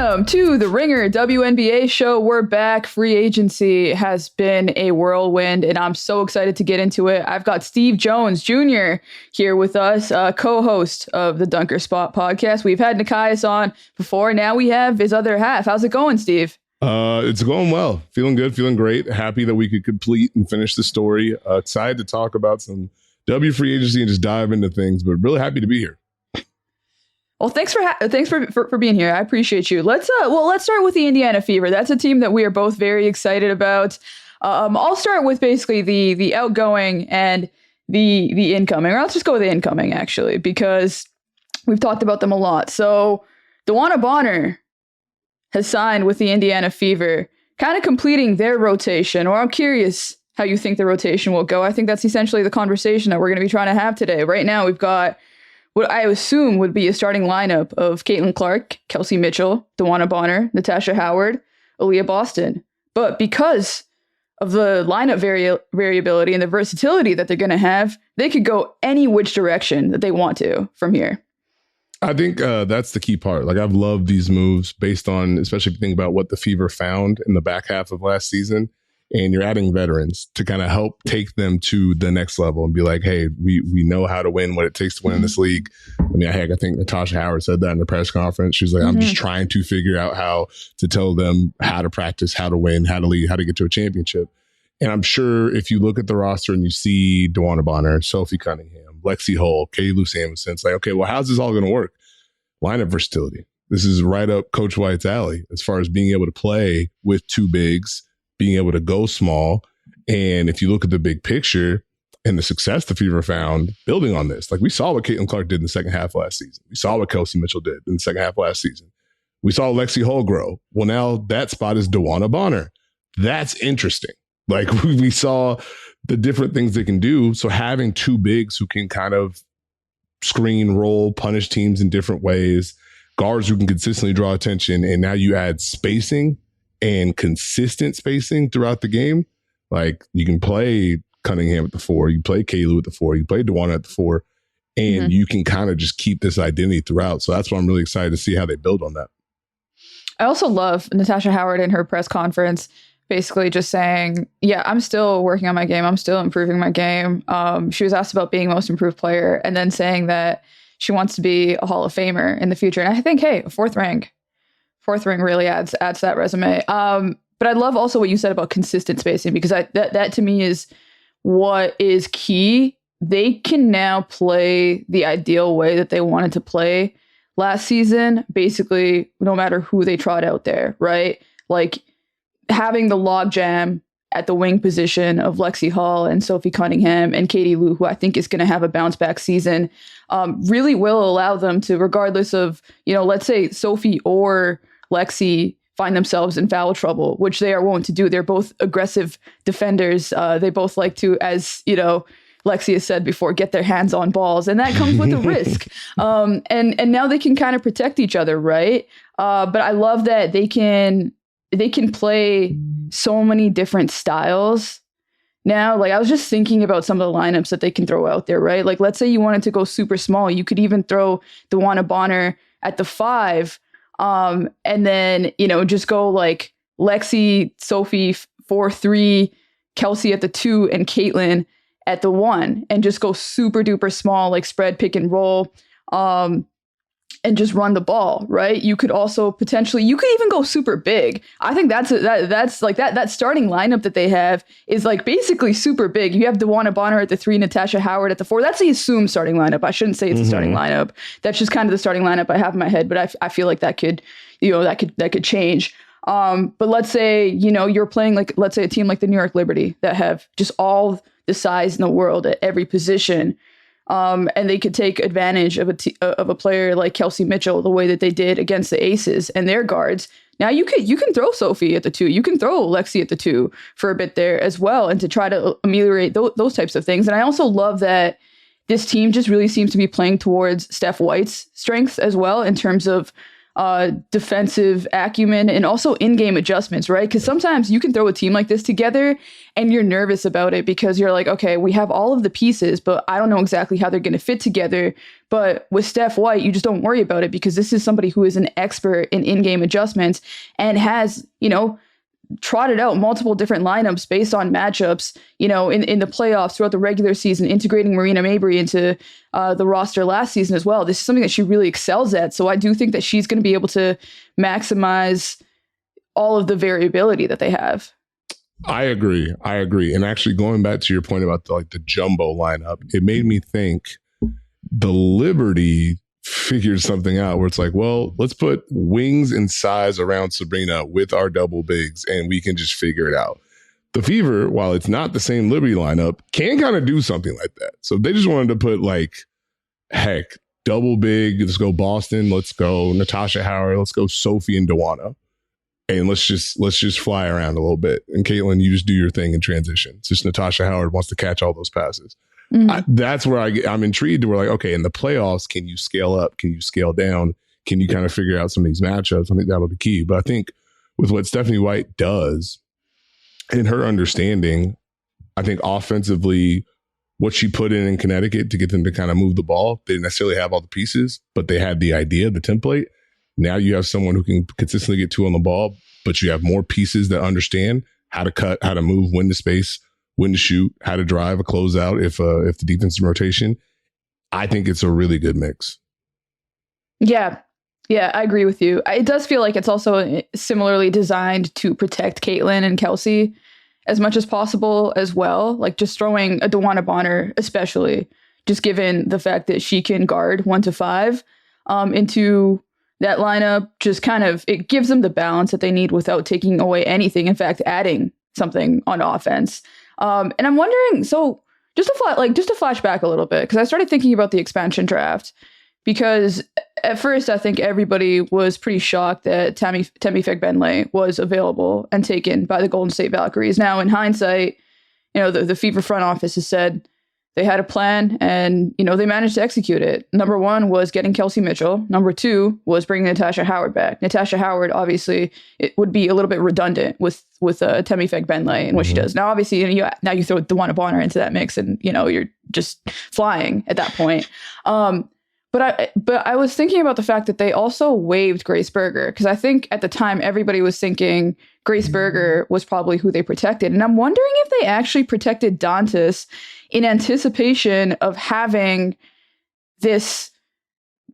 Welcome to the Ringer WNBA show. We're back. Free agency has been a whirlwind, and I'm so excited to get into it. I've got Steve Jones Jr. here with us, co-host of the Dunker Spot podcast. We've had Nikias on before. Now we have his other half. How's it going, Steve? It's going well. Feeling good, feeling great. Happy that we could complete and finish the story. Excited to talk about some W free agency and just dive into things, but really happy to be here. Well, thanks for being here. I appreciate you. Let's start with the Indiana Fever. That's a team that we are both very excited about. I'll start with basically the outgoing and the incoming. Or let's just go with the incoming, actually, because we've talked about them a lot. So DeWanna Bonner has signed with the Indiana Fever, kind of completing their rotation. Or I'm curious how you think the rotation will go. I think that's essentially the conversation that we're going to be trying to have today. Right now, we've got what I assume would be a starting lineup of Caitlin Clark, Kelsey Mitchell, DeWanna Bonner, Natasha Howard, Aaliyah Boston. But because of the lineup variability and the versatility that they're going to have, they could go any which direction that they want to from here. I think that's the key part. Like, I've loved these moves based on, especially if you think about what the Fever found in the back half of last season. And you're adding veterans to kind of help take them to the next level and be like, hey, we know how to win, what it takes to win in this league. I mean, I think Natasha Howard said that in the press conference. She was like, I'm just trying to figure out how to tell them how to practice, how to win, how to lead, how to get to a championship. And I'm sure if you look at the roster and you see DeWanna Bonner, Sophie Cunningham, Lexi Hull, Katie Lou Samuelson, it's like, okay, well, how's this all going to work? Lineup versatility. This is right up Coach White's alley as far as being able to play with two bigs, being able to go small. And if you look at the big picture and the success the Fever found building on this, like we saw what Caitlin Clark did in the second half last season. We saw what Kelsey Mitchell did in the second half last season. We saw Lexi Hull grow. Well, now that spot is DeWanna Bonner. That's interesting. Like we saw the different things they can do. So having two bigs who can kind of screen, roll, punish teams in different ways, guards who can consistently draw attention, and now you add spacing and consistent spacing throughout the game. Like, you can play Cunningham at the 4, you play Kalu at the 4, you play DeWanna at the 4, and you can kind of just keep this identity throughout. So that's why I'm really excited to see how they build on that. I also love Natasha Howard in her press conference, basically just saying, yeah, I'm still working on my game. I'm still improving my game. She was asked about being most improved player and then saying that she wants to be a Hall of Famer in the future. And I think, hey, a fourth ring really adds to that resume. But I love also what you said about consistent spacing, because that to me is what is key. They can now play the ideal way that they wanted to play last season, basically no matter who they trot out there, right? Like having the logjam at the wing position of Lexi Hull and Sophie Cunningham and Katie Lou, who I think is going to have a bounce back season, really will allow them to, regardless of, let's say Sophie or Lexi find themselves in foul trouble, which they are wont to do. They're both aggressive defenders. They both like to, as Lexi has said before, get their hands on balls, and that comes with a risk. And now they can kind of protect each other, right? But I love that they can play so many different styles now. Like, I was just thinking about some of the lineups that they can throw out there, right? Like, let's say you wanted to go super small, you could even throw DeWanna Bonner at the 5. And then, just go like Lexi, Sophie 4-3, Kelsey at the 2, and Caitlin at the 1, and just go super duper small, like spread, pick and roll, and just run the ball, right? You could also potentially, you could even go super big. I think that's like that starting lineup that they have is like basically super big. You have DeWanna Bonner at the 3, Natasha Howard at the 4. That's the assumed starting lineup. I shouldn't say it's a starting lineup. That's just kind of the starting lineup I have in my head, but I feel like that could, that could change. But let's say, you're playing like, let's say a team like the New York Liberty that have just all the size in the world at every position. And they could take advantage of a player like Kelsey Mitchell the way that they did against the Aces and their guards. Now you can throw Sophie at the 2, you can throw Lexi at the 2 for a bit there as well, and to try to ameliorate those types of things. And I also love that this team just really seems to be playing towards Steph White's strengths as well, in terms of defensive acumen and also in-game adjustments, right? Because sometimes you can throw a team like this together and you're nervous about it because you're like, okay, we have all of the pieces, but I don't know exactly how they're going to fit together. But with Steph White, you just don't worry about it because this is somebody who is an expert in-game adjustments and has, trotted out multiple different lineups based on matchups, in the playoffs throughout the regular season, integrating Marina Mabrey into the roster last season as well. This is something that she really excels at. So I do think that she's going to be able to maximize all of the variability that they have. I agree. And actually going back to your point about the jumbo lineup, it made me think the Liberty figured something out where it's like, well, let's put wings and size around Sabrina with our double bigs and we can just figure it out. The Fever, while it's not the same Liberty lineup, can kind of do something like that. So they just wanted to put double big, let's go Boston, let's go Natasha Howard, let's go Sophie and DeWanna. And let's just fly around a little bit. And Caitlin, you just do your thing in transition. It's just Natasha Howard wants to catch all those passes. Mm-hmm. That's where I'm intrigued. We're like, okay, in the playoffs, can you scale up? Can you scale down? Can you kind of figure out some of these matchups? I think that'll be key. But I think with what Stephanie White does and her understanding, I think offensively, what she put in Connecticut to get them to kind of move the ball, they didn't necessarily have all the pieces, but they had the idea, the template. Now you have someone who can consistently get two on the ball, but you have more pieces that understand how to cut, how to move, when to space, when to shoot, how to drive a closeout if the defense is in rotation. I think it's a really good mix. Yeah, I agree with you. It does feel like it's also similarly designed to protect Caitlin and Kelsey as much as possible as well. Like just throwing a DeWanna Bonner, especially, just given the fact that she can guard 1 to 5 into that lineup, just kind of, it gives them the balance that they need without taking away anything. In fact, adding something on offense. And I'm wondering, so just to flash back a little bit, because I started thinking about the expansion draft, because at first I think everybody was pretty shocked that Tammy Fegbenle was available and taken by the Golden State Valkyries. Now, in hindsight, the Fever front office has said they had a plan and, they managed to execute it. Number 1 was getting Kelsey Mitchell. Number 2 was bringing Natasha Howard back. Natasha Howard, obviously, it would be a little bit redundant with Tammy Fegbenle and what she does. Now, obviously, now you throw DeWanna Bonner into that mix and, you're just flying at that point. But I was thinking about the fact that they also waived Grace Berger, because I think at the time everybody was thinking Grace Berger was probably who they protected. And I'm wondering if they actually protected Dantas in anticipation of having this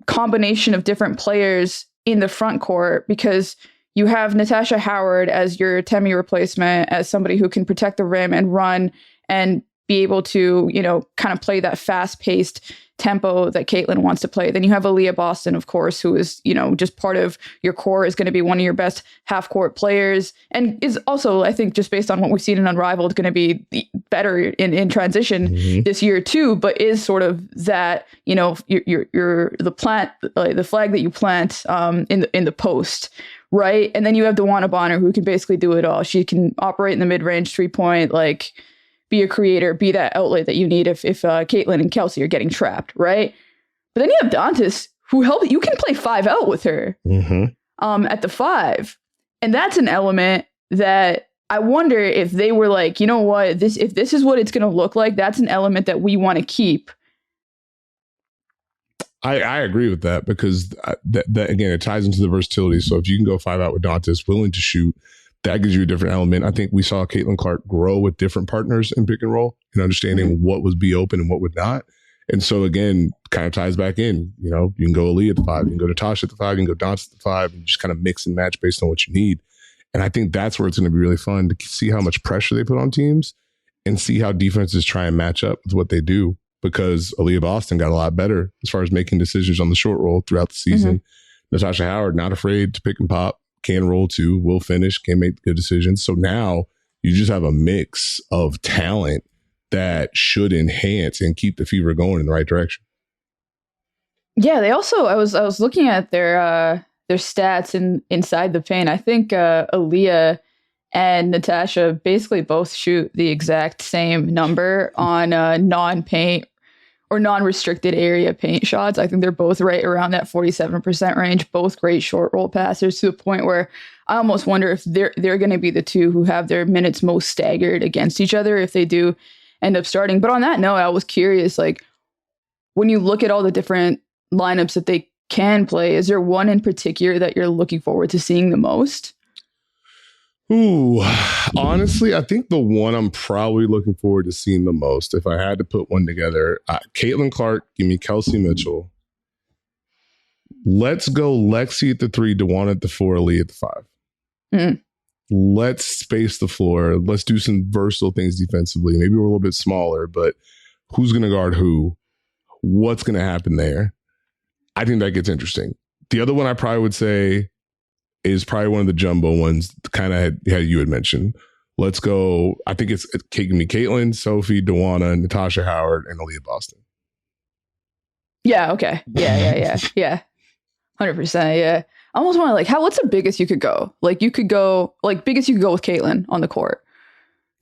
combination of different players in the front court, because you have Natasha Howard as your Temi replacement, as somebody who can protect the rim and run and be able to, kind of play that fast-paced tempo that Caitlin wants to play. Then you have Aaliyah Boston, of course, who is, just part of your core, is going to be one of your best half-court players, and is also, I think, just based on what we've seen in Unrivaled, going to be better in transition this year too, but is sort of that, you're the plant, the flag that you plant in the post. Right. And then you have DeWanna Bonner, who can basically do it all. She can operate in the mid-range 3-point, be a creator, be that outlet that you need if Caitlin and Kelsey are getting trapped, right? But then you have Dantas, who you can play 5 out with her at the 5. And that's an element that I wonder if they were like, you know what, if this is what it's going to look like, that's an element that we want to keep. I agree with that, because that again, it ties into the versatility. So if you can go 5 out with Dantas, willing to shoot, that gives you a different element. I think we saw Caitlin Clark grow with different partners in pick and roll and understanding what would be open and what would not. And so again, kind of ties back in, you can go Aaliyah at the 5, you can go Natasha at the 5, you can go Dantas at the 5, and just kind of mix and match based on what you need. And I think that's where it's going to be really fun to see how much pressure they put on teams and see how defenses try and match up with what they do, because Aaliyah Boston got a lot better as far as making decisions on the short roll throughout the season. Natasha Howard, not afraid to pick and pop, can roll too, will finish, can make good decisions. So now you just have a mix of talent that should enhance and keep the Fever going in the right direction. Yeah, they also, I was looking at their stats inside the paint. I think Aaliyah and Natasha basically both shoot the exact same number on non-paint or non-restricted area paint shots. I think they're both right around that 47% range, both great short roll passers, to the point where I almost wonder if they're going to be the two who have their minutes most staggered against each other if they do end up starting. But on that note, I was curious, like, when you look at all the different lineups that they can play, is there one in particular that you're looking forward to seeing the most? Ooh, honestly, I think the one I'm probably looking forward to seeing the most, if I had to put one together, Caitlin Clark, give me Kelsey Mitchell. Let's go Lexi at the 3, DeWanna at the 4, Lee at the 5. Mm. Let's space the floor. Let's do some versatile things defensively. Maybe we're a little bit smaller, but who's going to guard who? What's going to happen there? I think that gets interesting. The other one I probably would say is probably one of the jumbo ones, kind of you had mentioned. Let's go. I think it's Caitlin, Sophie, DeWanna, Natasha Howard, and Aaliyah Boston. Yeah. Okay. Yeah. 100%. Yeah. I almost want to, like, what's the biggest you could go? Like, biggest you could go with Caitlin on the court.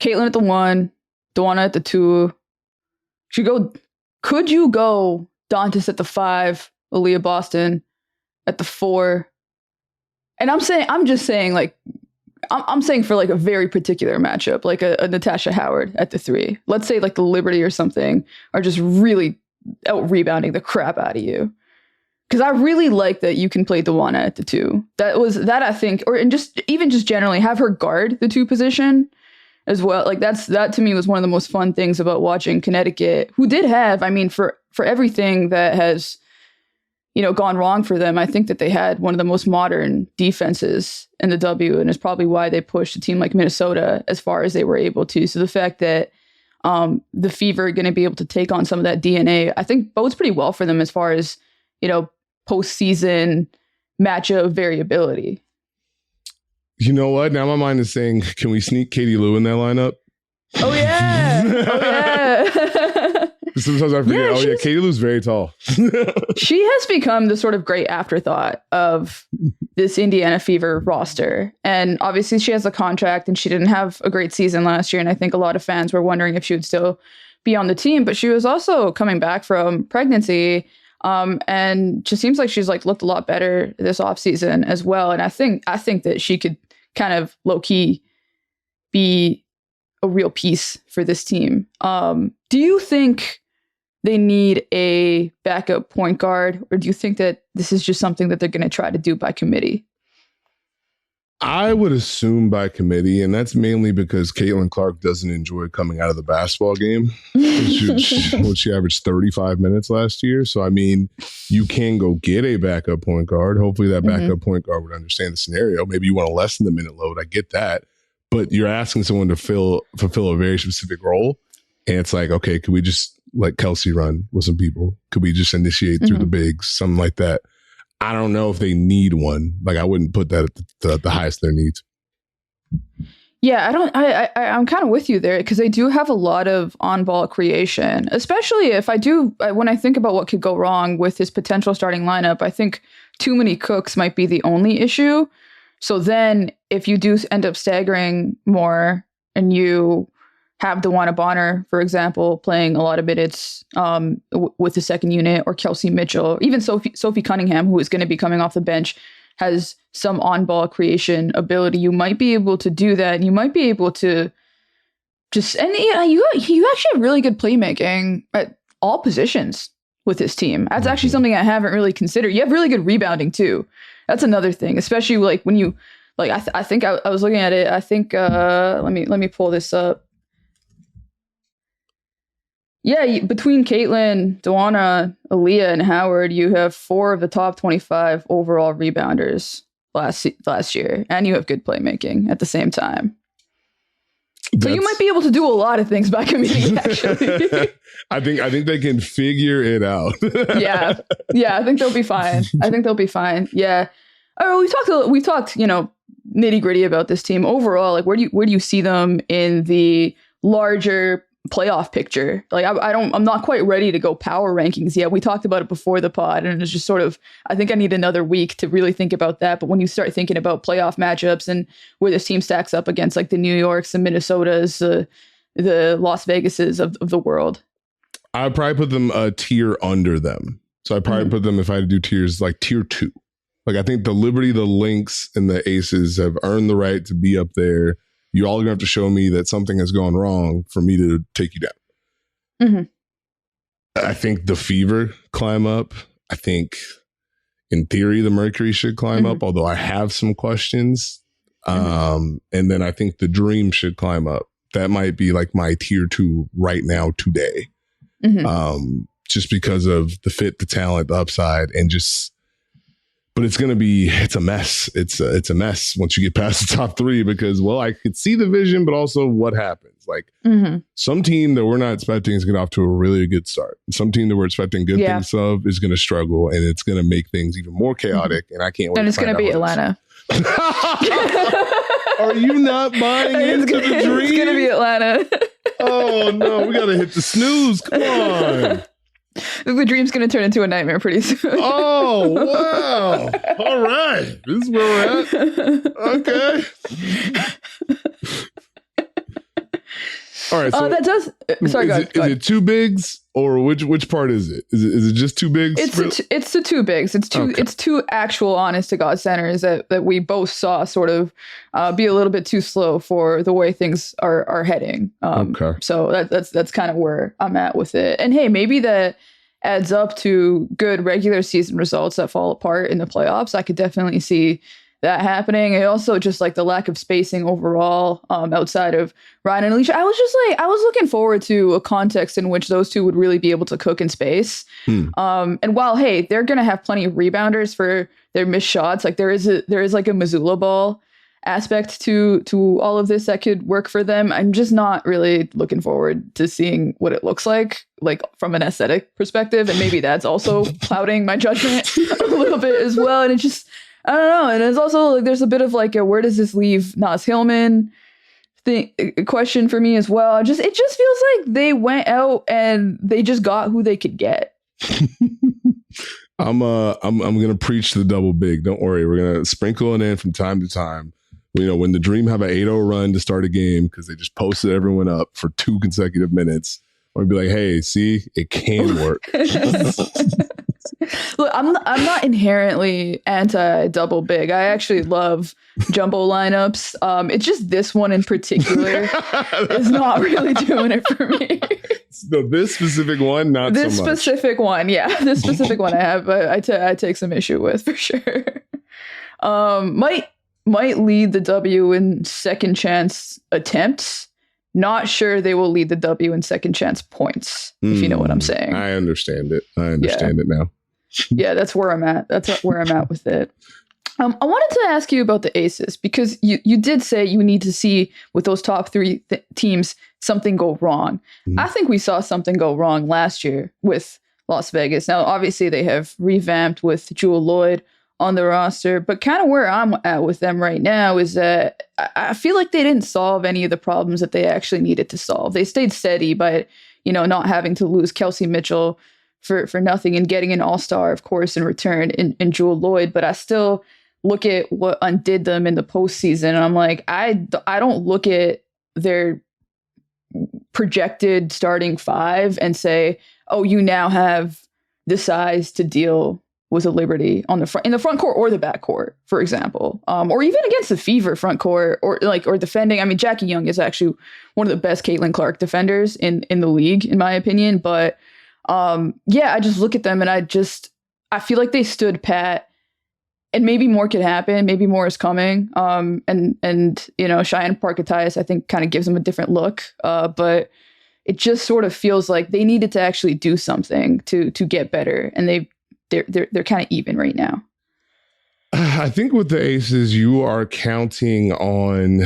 Caitlin at the 1, DeWanna at the 2. Could you go Dantas at the 5, Aaliyah Boston at the 4? And I'm just saying, like, I'm saying for like a very particular matchup, like a Natasha Howard at the 3. Let's say like the Liberty or something are just really out rebounding the crap out of you. Because I really like that you can play DeWanna at the 2. That I think, or just generally have her guard the 2 position as well. Like that to me was one of the most fun things about watching Connecticut, who did have, I mean, for everything that has, gone wrong for them, I think that they had one of the most modern defenses in the W, and it's probably why they pushed a team like Minnesota as far as they were able to. So the fact that the Fever are going to be able to take on some of that DNA, I think bodes pretty well for them as far as, postseason matchup variability. You know what? Now my mind is saying, can we sneak Katie Lou in that lineup? Oh, yeah. Sometimes I forget, Katie Lou's very tall. She has become the sort of great afterthought of this Indiana Fever roster. And obviously she has a contract and she didn't have a great season last year. And I think a lot of fans were wondering if she would still be on the team. But she was also coming back from pregnancy. And just seems like she's like looked a lot better this offseason as well. And I think that she could kind of low key be a real piece for this team. Do you think they need a backup point guard, or do you think that this is just something that they're going to try to do by committee? I would assume by committee, and that's mainly because Caitlin Clark doesn't enjoy coming out of the basketball game. She averaged 35 minutes last year. So, I mean, you can go get a backup point guard. Hopefully that backup point guard would understand the scenario. Maybe you want to lessen the minute load. I get that. But you're asking someone to fulfill a very specific role. And it's like, okay, could we just let Kelsey run with some people? Could we just initiate through the bigs? Something like that. I don't know if they need one. Like, I wouldn't put that at the highest of their needs. Yeah, I'm kind of with you there, because they do have a lot of on-ball creation, especially when I think about what could go wrong with his potential starting lineup. I think too many cooks might be the only issue. So then if you do end up staggering more and you have DeWanna Bonner, for example, playing a lot of minutes with the second unit, or Kelsey Mitchell, even Sophie Cunningham, who is going to be coming off the bench, has some on-ball creation ability. You might be able to do that, and you might be able to you actually have really good playmaking at all positions with this team. That's actually something I haven't really considered. You have really good rebounding too. That's another thing, especially like when you like. I think I was looking at it. I think let me pull this up. Yeah, between Caitlin, DeWanna, Aaliyah, and Howard, you have 4 of the top 25 overall rebounders last year, and you have good playmaking at the same time. So you might be able to do a lot of things by committee, actually. I think they can figure it out. Yeah, I think they'll be fine. Yeah. We've talked, nitty gritty about this team overall. Like, where do you see them in the larger playoff picture? Like, I'm not quite ready to go power rankings yet. We talked about it before the pod, and it's just sort of, I think I need another week to really think about that. But when you start thinking about playoff matchups and where this team stacks up against like the New Yorks, the Minnesotas, the Las Vegases of the world. I'd probably put them a tier under them. So I'd probably put them, if I had to do tiers, like tier 2. Like I think the Liberty, the Lynx, and the Aces have earned the right to be up there. You all are going to have to show me that something has gone wrong for me to take you down. I think the Fever climb up. I think, in theory, the Mercury should climb up, although I have some questions. And then I think the Dream should climb up. That might be like my tier 2 right now today. Just because of the fit, the talent, the upside, and just, but it's a mess. It's a mess once you get past the top 3 because, well, I could see the vision, but also what happens. Like some team that we're not expecting is going to get off to a really good start. Some team that we're expecting good things of is going to struggle, and it's going to make things even more chaotic. And I can't wait. And it's going to be Atlanta. Are you not buying into the dream? It's going to be Atlanta. Oh no, we got to hit the snooze. Come on. The dream's going to turn into a nightmare pretty soon. Oh, wow. All right. This is where we're at. Okay. All right. So that does. Sorry, is it 2 bigs or which part is it? Is it just 2 bigs? It's the 2 bigs. It's 2 actual honest to God centers that we both saw sort of be a little bit too slow for the way things are heading. So that's kind of where I'm at with it. And hey, maybe that adds up to good regular season results that fall apart in the playoffs. I could definitely see that happening. And also just like the lack of spacing overall outside of Ryan and Alicia. I was looking forward to a context in which those 2 would really be able to cook in space. And while, hey, they're going to have plenty of rebounders for their missed shots, like there is like a Missoula ball aspect to all of this that could work for them. I'm just not really looking forward to seeing what it looks like from an aesthetic perspective. And maybe that's also clouding my judgment a little bit as well. And it just, I don't know. And it's also like there's a bit of like a where does this leave Nas Hillman question for me as well. It just feels like they went out and they just got who they could get. I'm gonna preach the double big. Don't worry, we're gonna sprinkle it in from time to time. You know, when the Dream have an 8-0 run to start a game because they just posted everyone up for 2 consecutive minutes, or be like, hey, see, it can work. Look, I'm not inherently anti double big. I actually love jumbo lineups. It's just this one in particular is not really doing it for me. So this specific one, not this so much. Specific one, yeah, this specific one I have, but I take some issue with for sure. Might lead the W in second chance attempts. Not sure they will lead the W in second chance points, if you know what I'm saying. I understand it. It now. Yeah, that's where I'm at. That's where I'm at with it. I wanted to ask you about the Aces because you did say you need to see with those top 3 teams something go wrong. I think we saw something go wrong last year with Las Vegas. Now, obviously, they have revamped with Jewel Lloyd on the roster, but kind of where I'm at with them right now is that I feel like they didn't solve any of the problems that they actually needed to solve. They stayed steady by, not having to lose Kelsey Mitchell for nothing and getting an all-star, of course, in return in Jewel Lloyd. But I still look at what undid them in the postseason, and I'm like, I don't look at their projected starting 5 and say, oh, you now have the size to deal with a Liberty in the front court or the back court, for example, or even against the Fever front court or defending. I mean, Jackie Young is actually one of the best Caitlin Clark defenders in the league, in my opinion. But I just look at them and I feel like they stood pat, and maybe more could happen. Maybe more is coming. And Cheyenne Parkatias, I think, kind of gives them a different look. But it just sort of feels like they needed to actually do something to get better, and they're kind of even right now. I think with the Aces, you are counting on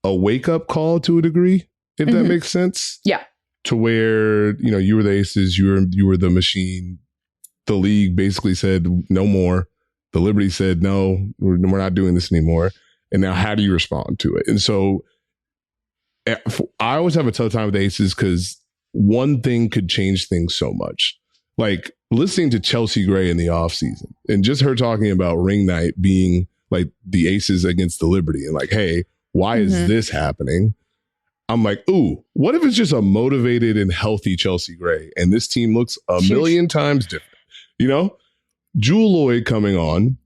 a wake-up call to a degree, if that makes sense. Yeah. To where, you were the Aces, you were the machine. The league basically said no more. The Liberty said, no, we're not doing this anymore. And now how do you respond to it? And so I always have a tough time with the Aces because one thing could change things so much. Like listening to Chelsea Gray in the offseason and just her talking about ring night being like the Aces against the Liberty and like, hey, why is this happening? I'm like, ooh, what if it's just a motivated and healthy Chelsea Gray? And this team looks a million times different. You know, Jewel Lloyd coming on.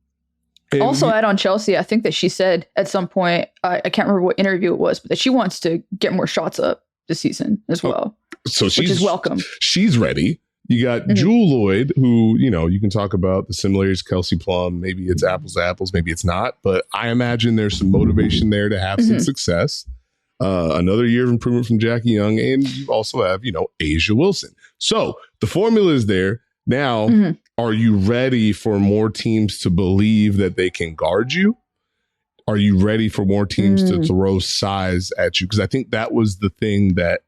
Also, add on Chelsea, I think that she said at some point, I can't remember what interview it was, but that she wants to get more shots up this season as well. So which is welcome. She's ready. You got Jewel Lloyd, who, you know, you can talk about the similarities to Kelsey Plum. Maybe it's apples to apples, maybe it's not. But I imagine there's some motivation there to have some success. Another year of improvement from Jackie Young. And you also have, you know, Asia Wilson. So the formula is there. Now, are you ready for more teams to believe that they can guard you? Are you ready for more teams to throw size at you? Because I think that was the thing that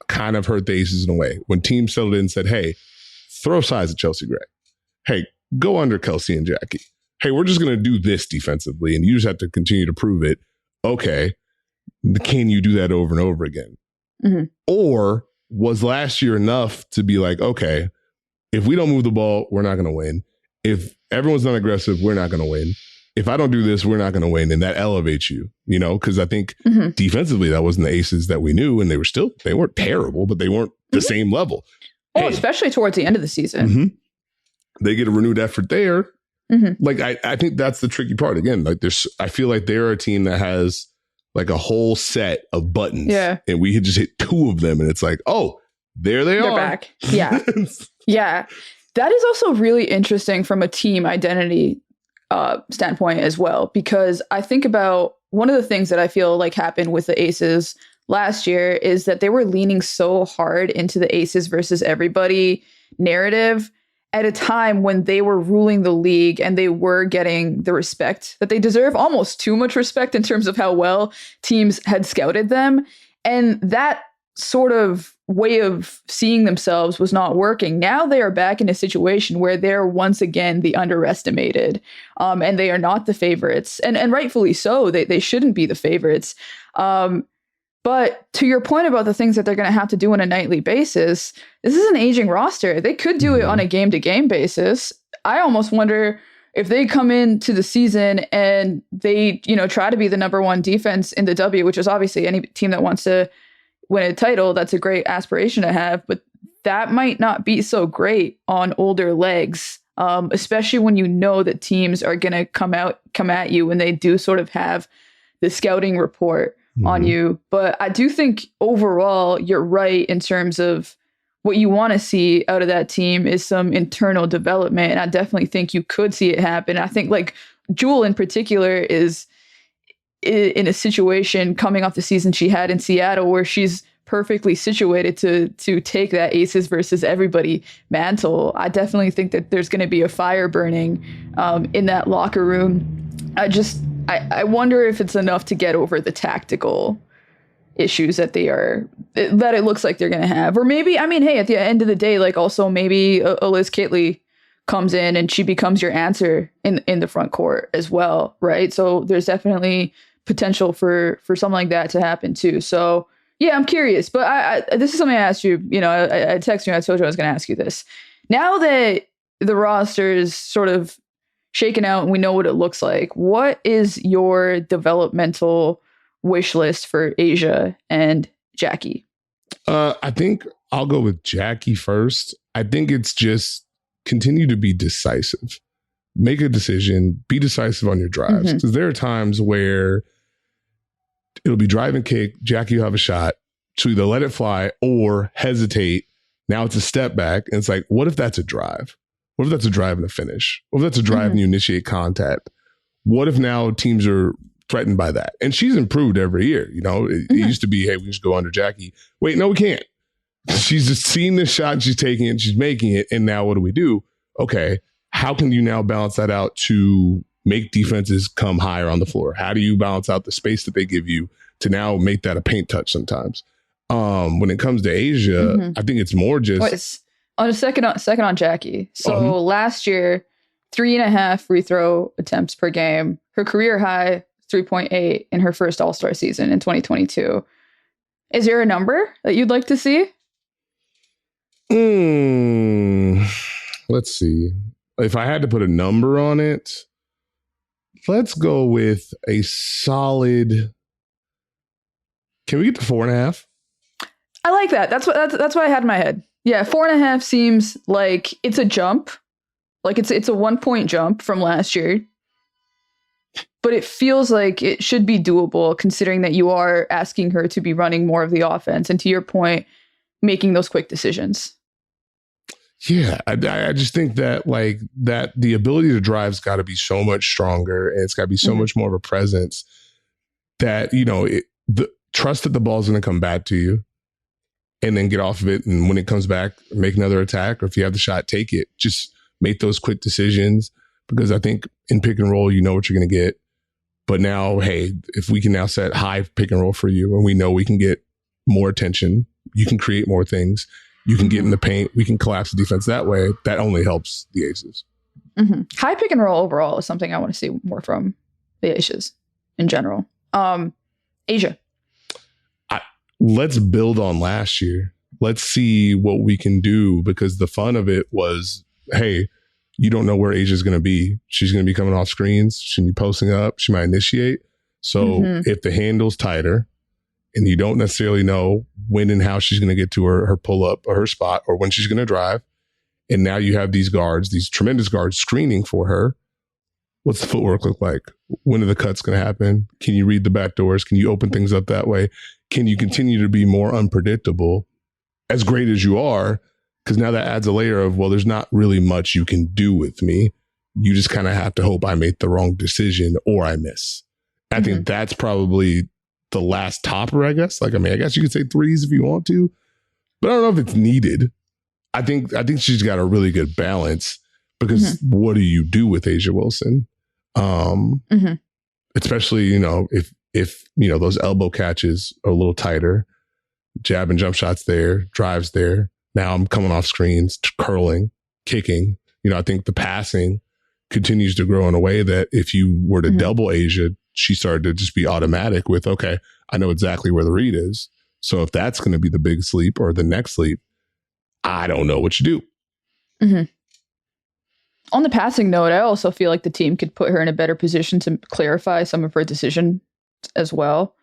kind of hurt the Aces in a way. When teams settled in and said, hey, throw size at Chelsea Gray. Hey, go under Kelsey and Jackie. Hey, we're just going to do this defensively, and you just have to continue to prove it. Okay, can you do that over and over again? Or was last year enough to be like, okay, if we don't move the ball, we're not going to win. If everyone's not aggressive, we're not going to win. If I don't do this, we're not going to win. And that elevates you, you know, because I think defensively, that wasn't the Aces that we knew. And they weren't terrible, but they weren't the same level. Oh, especially towards the end of the season. They get a renewed effort there. Like, I think that's the tricky part. Again, like I feel like they're a team that has like a whole set of buttons. Yeah. And we had just hit 2 of them. And it's like, oh, there they are. They're back. Yeah. Yeah. That is also really interesting from a team identity standpoint as well, because I think about one of the things that I feel like happened with the Aces last year is that they were leaning so hard into the Aces versus everybody narrative at a time when they were ruling the league and they were getting the respect that they deserve, almost too much respect in terms of how well teams had scouted them. And that sort of way of seeing themselves was not working. Now they are back in a situation where they're once again the underestimated, and they are not the favorites, and rightfully so. They shouldn't be the favorites. But to your point about the things that they're going to have to do on a nightly basis, this is an aging roster. They could do it on a game-to-game basis. I almost wonder if they come into the season and they, you know, try to be the number 1 defense in the W, which is obviously any team that wants to win a title, that's a great aspiration to have, but that might not be so great on older legs, especially when you know that teams are going to come at you when they do sort of have the scouting report on you. But I do think overall you're right in terms of what you want to see out of that team is some internal development. And I definitely think you could see it happen. I think like Jewel in particular is in a situation coming off the season she had in Seattle where she's perfectly situated to take that Aces versus everybody mantle. I definitely think that there's going to be a fire burning in that locker room. I wonder if it's enough to get over the tactical issues that it looks like they're going to have. Or maybe, I mean, hey, at the end of the day, like also maybe a Liz Kitley comes in and she becomes your answer in the front court as well, right? So there's definitely potential for something like that to happen too. So yeah, I'm curious, but I this is something I asked you, you know, I texted you, I told you I was going to ask you this. Now that the roster is sort of shaken out and we know what it looks like, what is your developmental wish list for Asia and Jackie? I think I'll go with Jackie first. I think it's just continue to be decisive. Make a decision, be decisive on your drives. Because there are times where it'll be drive and kick, Jackie will have a shot. She'll either let it fly or hesitate. Now it's a step back. And it's like, what if that's a drive? What if that's a drive and a finish? What if that's a drive and you initiate contact? What if now teams are threatened by that? And she's improved every year. You know, it used to be, hey, we just go under Jackie. Wait, no, we can't. She's just seen this shot and she's taking it, she's making it. And now what do? Okay, how can you now balance that out to make defenses come higher on the floor? How do you balance out the space that they give you to now make that a paint touch sometimes? When it comes to Asia, I think it's more just... Wait, on a second on Jackie. So last year, 3.5 free throw attempts per game. Her career high, 3.8 in her first All-Star season in 2022. Is there a number that you'd like to see? Let's see. If I had to put a number on it, let's go with a solid Can we get to 4.5? I like that. That's what I had in my head. Yeah, 4.5 seems like it's a jump. Like it's a 1 point jump from last year. But it feels like it should be doable considering that you are asking her to be running more of the offense. And to your point, making those quick decisions. Yeah, I just think that that the ability to drive's got to be so much stronger, and it's got to be so much more of a presence that, the trust that the ball's going to come back to you and then get off of it. And when it comes back, make another attack, or if you have the shot, take it. Just make those quick decisions, because I think in pick and roll, you know what you're going to get. But now, hey, if we can now set high pick and roll for you, and we know we can get more attention, you can create more things. You can get in the paint. We can collapse the defense that way. That only helps the Aces. Mm-hmm. High pick and roll overall is something I want to see more from the Aces in general. Asia. Let's build on last year. Let's see what we can do, because the fun of it was, hey, you don't know where Asia's going to be. She's going to be coming off screens. She's going to be posting up. She might initiate. So if the handle's tighter, and you don't necessarily know when and how she's going to get to her pull-up or her spot, or when she's going to drive, and now you have these guards, these tremendous guards screening for her, what's the footwork look like? When are the cuts going to happen? Can you read the back doors? Can you open things up that way? Can you continue to be more unpredictable, as great as you are? Because now that adds a layer of, well, there's not really much you can do with me. You just kind of have to hope I make the wrong decision or I miss. I think that's probably the last topper, I guess. I guess you could say threes if you want to, but I don't know if it's needed. I think she's got a really good balance, because what do you do with A'ja Wilson? Especially, if those elbow catches are a little tighter, jab and jump shots there, drives there. Now I'm coming off screens, curling, kicking. I think the passing continues to grow in a way that if you were to double A'ja, she started to just be automatic with, okay, I know exactly where the read is. So if that's going to be the big sleep or the next sleep, I don't know what you do. On the passing note, I also feel like the team could put her in a better position to clarify some of her decisions as well.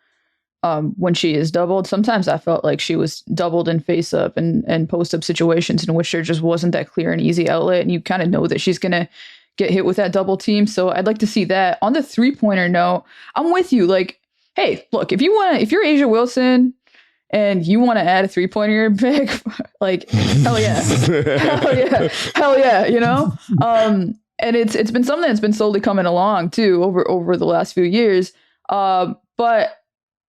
When she is doubled, sometimes I felt like she was doubled in face up and post up situations in which there just wasn't that clear and easy outlet. And you kind of know that she's going to get hit with that double team. So I'd like to see that. On the 3-pointer note, I'm with you. Like, hey, look, if you're A'ja Wilson and you want to add a 3-pointer in your pick, like, hell yeah. hell yeah, and it's been something that's been slowly coming along too over the last few years. But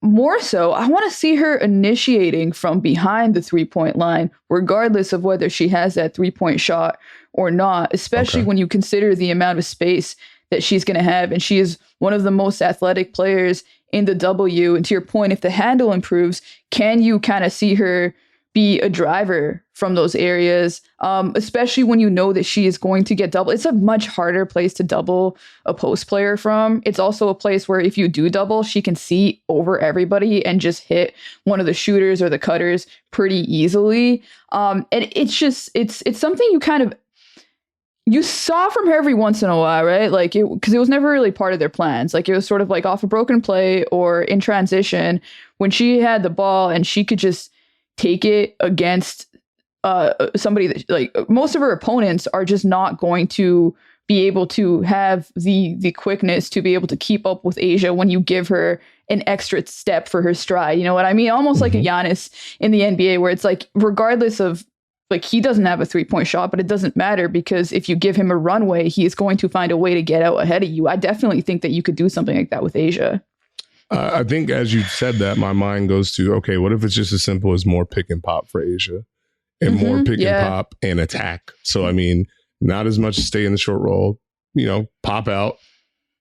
more so, I want to see her initiating from behind the 3-point line, regardless of whether she has that 3-point shot or not, especially when you consider the amount of space that she's going to have. And she is one of the most athletic players in the W. And to your point, if the handle improves, can you kind of see her be a driver from those areas, especially when you know that she is going to get double? It's a much harder place to double a post player from. It's also a place where if you do double, she can see over everybody and just hit one of the shooters or the cutters pretty easily. And it's just, it's something you saw from her every once in a while, right? Like, because it was never really part of their plans. Like, it was sort of like off a broken play or in transition when she had the ball and she could just take it against somebody that, like, most of her opponents are just not going to be able to have the quickness to be able to keep up with A'ja when you give her an extra step for her stride. You know what I mean? Almost like a Giannis in the NBA, where it's like, regardless of, like, he doesn't have a 3-point shot, but it doesn't matter, because if you give him a runway, he is going to find a way to get out ahead of you. I definitely think that you could do something like that with A'ja. I think as you said that, my mind goes to, okay, what if it's just as simple as more pick and pop for A'ja and more pick and pop and attack? So, I mean, not as much stay in the short roll, pop out.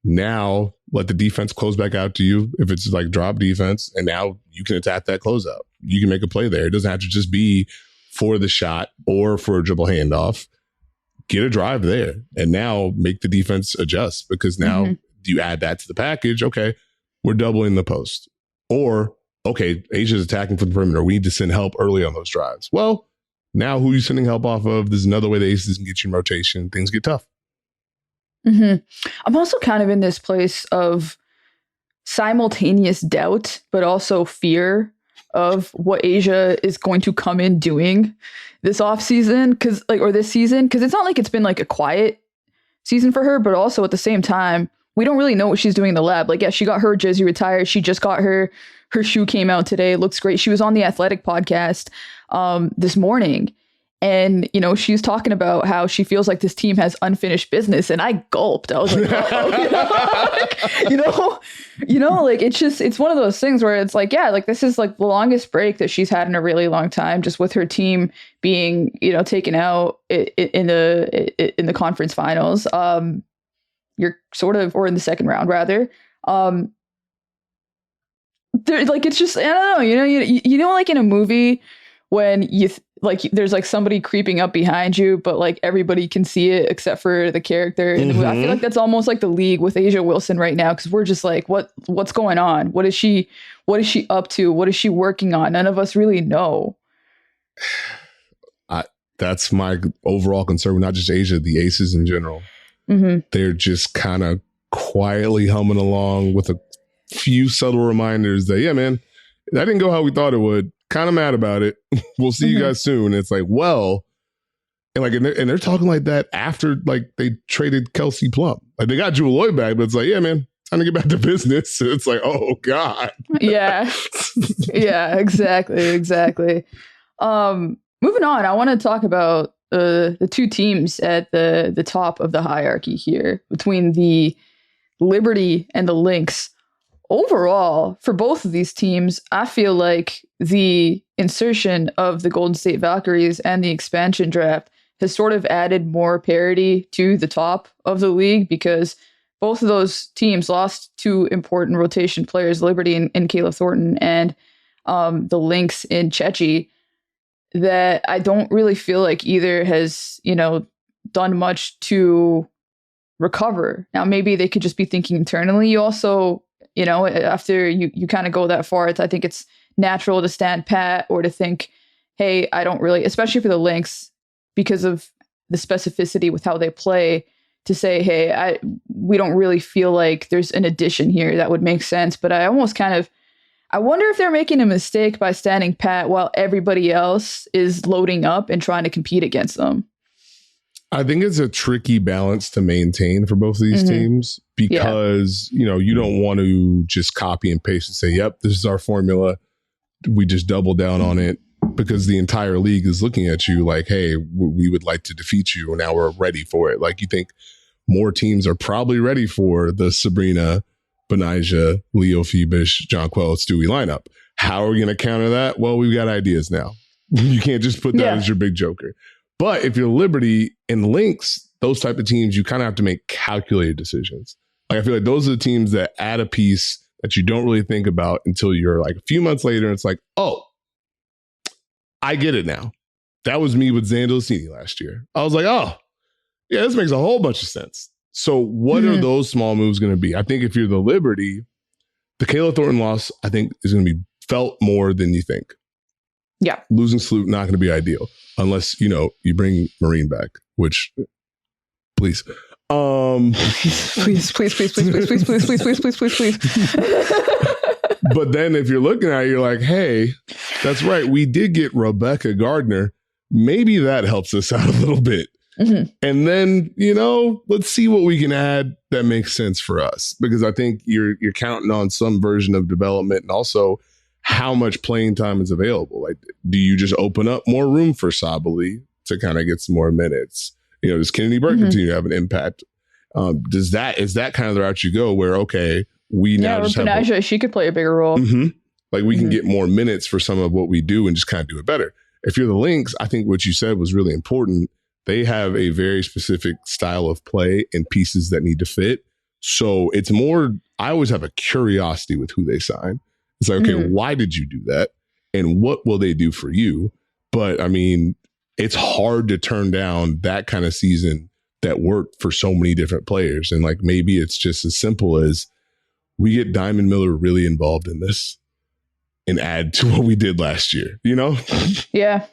Now let the defense close back out to you if it's like drop defense, and now you can attack that closeout. You can make a play there. It doesn't have to just be for the shot or for a dribble handoff. Get a drive there, and now make the defense adjust, because now you add that to the package. Okay, we're doubling the post. Or, okay, Asia's attacking from the perimeter. We need to send help early on those drives. Well, now who are you sending help off of? There's another way the Aces can get you in rotation. Things get tough. I'm also kind of in this place of simultaneous doubt, but also fear of what Asia is going to come in doing this offseason, or this season, because it's not like it's been like a quiet season for her, but also at the same time, we don't really know what she's doing in the lab. Like, yeah, she got her jersey retired. She just got her shoe came out today. It looks great. She was on the Athletic podcast this morning. And, you know, she's talking about how she feels like this team has unfinished business. And I gulped. I was like, like, it's one of those things where it's like, yeah, like this is like the longest break that she's had in a really long time, just with her team being, you know, taken out in the conference finals. You're sort of, or in the second round rather. Like, it's just, I don't know, you know, like in a movie when there's like somebody creeping up behind you, but like everybody can see it except for the character in the movie. I feel like that's almost like the league with Asia Wilson right now, because we're just like, what's going on? What is she up to? What is she working on? None of us really know. That's my overall concern with not just Asia, the aces in general. They're just kind of quietly humming along with a few subtle reminders that, yeah, man, that didn't go how we thought it would. Kind of mad about it. We'll see you guys soon. It's like, well, and they're talking like that after like they traded Kelsey Plum. Like, they got Jewel Lloyd back, but it's like, yeah, man, time to get back to business. It's like, oh God. Yeah. Yeah, exactly. Moving on, I want to talk about the two teams at the top of the hierarchy here between the Liberty and the Lynx. Overall, for both of these teams, I feel like the insertion of the Golden State Valkyries and the expansion draft has sort of added more parity to the top of the league, because both of those teams lost two important rotation players, Liberty and Kayla Thornton, and the Lynx in Chechi, that I don't really feel like either has, you know, done much to recover. Now, maybe they could just be thinking internally. You also, you know, after you kind of go that far, I think it's natural to stand pat or to think, hey, I don't really, especially for the Lynx, because of the specificity with how they play, to say, hey, we don't really feel like there's an addition here that would make sense. But I almost I wonder if they're making a mistake by standing pat while everybody else is loading up and trying to compete against them. I think it's a tricky balance to maintain for both of these teams, because, you know, you don't want to just copy and paste and say, yep, this is our formula. We just double down on it, because the entire league is looking at you like, hey, we would like to defeat you. And now we're ready for it. Like, you think more teams are probably ready for the Sabrina, Benijah, Leo Phoebus, Jonquel, Stewie lineup. How are we going to counter that? Well, we've got ideas now. You can't just put that as your big joker. But if you're Liberty and Lynx, those type of teams, you kind of have to make calculated decisions. Like, I feel like those are the teams that add a piece that you don't really think about until you're like a few months later. And it's like, oh, I get it now. That was me with Zandolcini last year. I was like, oh, yeah, this makes a whole bunch of sense. So what are those small moves going to be? I think if you're the Liberty, the Kayla Thornton loss, I think, is going to be felt more than you think. Yeah. Losing Sloot, not going to be ideal unless, you know, you bring Marine back, which, please. Please. But then if you're looking at it, you're like, hey, that's right, we did get Rebecca Gardner. Maybe that helps us out a little bit. And then, you know, let's see what we can add that makes sense for us, because I think you're counting on some version of development, and also how much playing time is available. Like, do you just open up more room for Sabali to kind of get some more minutes? You know, does Kennedy Burke continue to have an impact? Is that kind of the route you go, where, okay, we now just have she could play a bigger role. Like, we can get more minutes for some of what we do and just kind of do it better. If you're the Lynx, I think what you said was really important. They have a very specific style of play and pieces that need to fit. So it's more, I always have a curiosity with who they sign. It's like, okay, why did you do that? And what will they do for you? But I mean, it's hard to turn down that kind of season that worked for so many different players. And like, maybe it's just as simple as we get Diamond Miller really involved in this and add to what we did last year, you know? Yeah.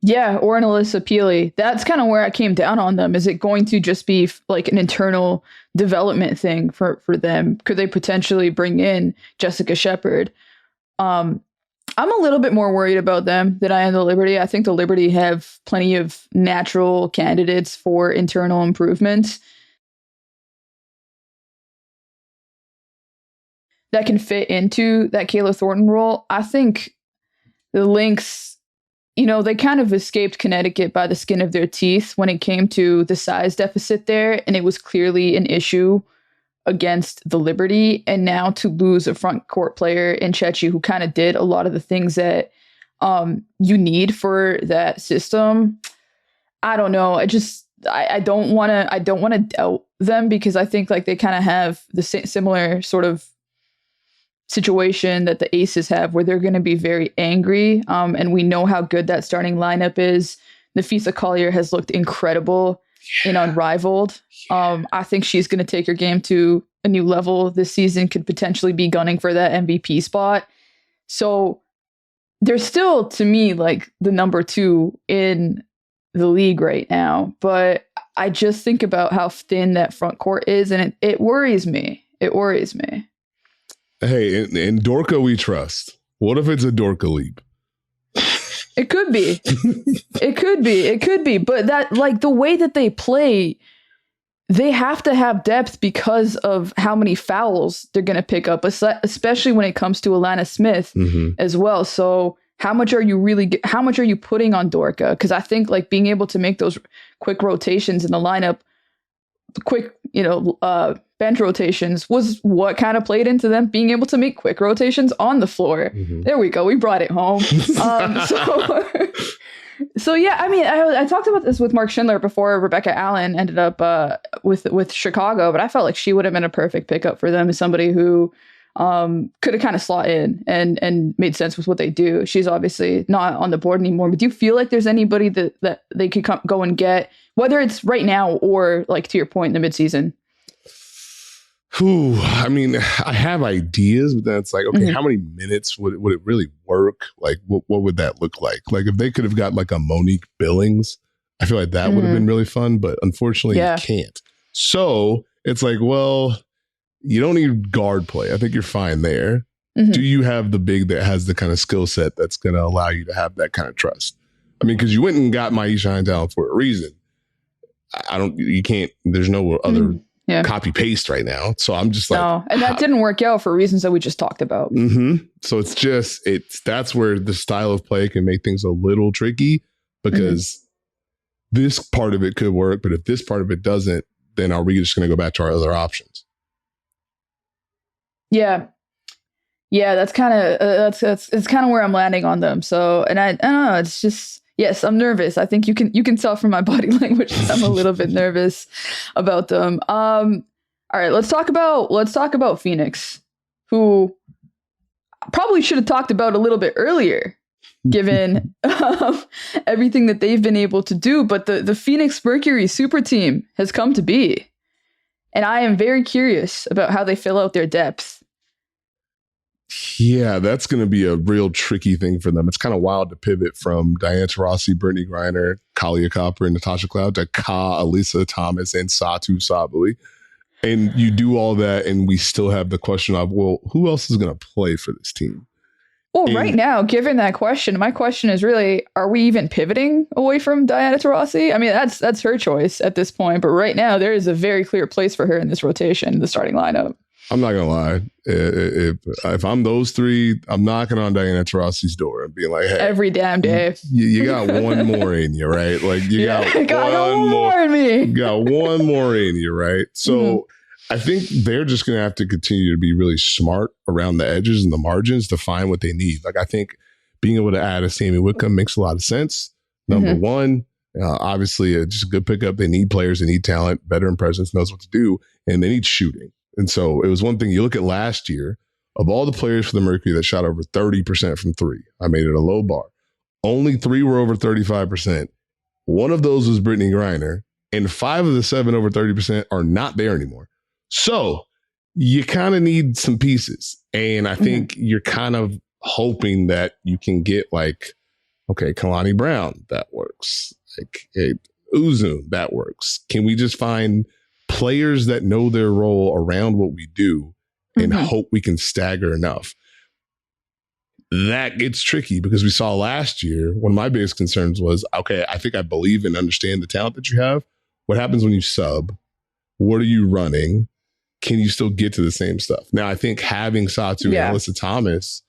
Yeah, or an Alyssa Peely. That's kind of where I came down on them. Is it going to just be like an internal development thing for them? Could they potentially bring in Jessica Shepard? I'm a little bit more worried about them than I am the Liberty. I think the Liberty have plenty of natural candidates for internal improvements that can fit into that Kayla Thornton role. I think the Lynx, they kind of escaped Connecticut by the skin of their teeth when it came to the size deficit there, and it was clearly an issue against the Liberty. And now to lose a front court player in Chechi who kind of did a lot of the things that you need for that system, I don't know. I don't want to doubt them, because I think like they kind of have the similar sort of situation that the Aces have, where they're going to be very angry. And we know how good that starting lineup is. Nafisa Collier has looked incredible and unrivaled. I think she's going to take her game to a new level this season, could potentially be gunning for that MVP spot. So they're still, to me, like the number 2 in the league right now. But I just think about how thin that front court is, and it worries me. It worries me. Hey, in Dorka we trust. What if it's a Dorka leap? It could be. It could be. But that, like, the way that they play, they have to have depth because of how many fouls they're going to pick up, especially when it comes to Alana Smith as well. So how much are you putting on Dorka? Because I think like being able to make those quick rotations in the lineup, quick, bench rotations was what kind of played into them being able to make quick rotations on the floor. There we go. We brought it home. So yeah, I mean, I talked about this with Mark Schindler before Rebecca Allen ended up with Chicago, but I felt like she would have been a perfect pickup for them as somebody who could have kind of slot in and made sense with what they do. She's obviously not on the board anymore, but do you feel like there's anybody that they could go and get, whether it's right now or like to your point in the midseason? I mean, I have ideas, but then it's like, okay, how many minutes would it really work? Like, what would that look like? Like, if they could have got like a Monique Billings, I feel like that would have been really fun, but unfortunately, you can't. So it's like, well, you don't need guard play. I think you're fine there. Do you have the big that has the kind of skill set that's going to allow you to have that kind of trust? I mean, because you went and got Maisha Hinedown for a reason. You can't, there's no other copy paste right now. So I'm just like, no, and that didn't work out for reasons that we just talked about. So that's where the style of play can make things a little tricky, because this part of it could work, but if this part of it doesn't, then are we just going to go back to our other options? Yeah, that's kind of it's kind of where I'm landing on them. So, and I don't know, it's just, yes, I'm nervous. I think you can tell from my body language I'm a little bit nervous about them. All right, let's talk about Phoenix, who probably should have talked about a little bit earlier, given everything that they've been able to do. But the Phoenix Mercury super team has come to be, and I am very curious about how they fill out their depth. Yeah, that's going to be a real tricky thing for them. It's kind of wild to pivot from Diana Taurasi, Brittany Griner, Kalia Copper, and Natasha Cloud to Ka, Alyssa Thomas, and Satu Sabali. And you do all that, and we still have the question of, well, who else is going to play for this team? Well, right now, given that question, my question is really, are we even pivoting away from Diana Taurasi? I mean, that's her choice at this point. But right now, there is a very clear place for her in this rotation, the starting lineup. I'm not going to lie. If I'm those three, I'm knocking on Diana Taurasi's door and being like, hey. Every damn day. You got one more in you, right? Like, you got one more in me. You got one more in you, right? So I think they're just going to have to continue to be really smart around the edges and the margins to find what they need. Like, I think being able to add a Sammy Whitcomb makes a lot of sense. Number one, obviously, just a good pickup. They need players. They need talent. Veteran presence, knows what to do. And they need shooting. And so it was one thing. You look at last year, of all the players for the Mercury that shot over 30% from three, I made it a low bar. Only 3 were over 35%. One of those was Brittany Griner, and 5 of the 7 over 30% are not there anymore. So you kind of need some pieces. And I think you're kind of hoping that you can get like Okay, Kalani Brown, that works. Like, Uzun, that works. Can we just find players that know their role around what we do and hope we can stagger enough? That gets tricky because we saw last year, one of my biggest concerns was, okay, I think I believe and understand the talent that you have. What happens when you sub? What are you running? Can you still get to the same stuff? Now, I think having Satu and Alyssa Thomas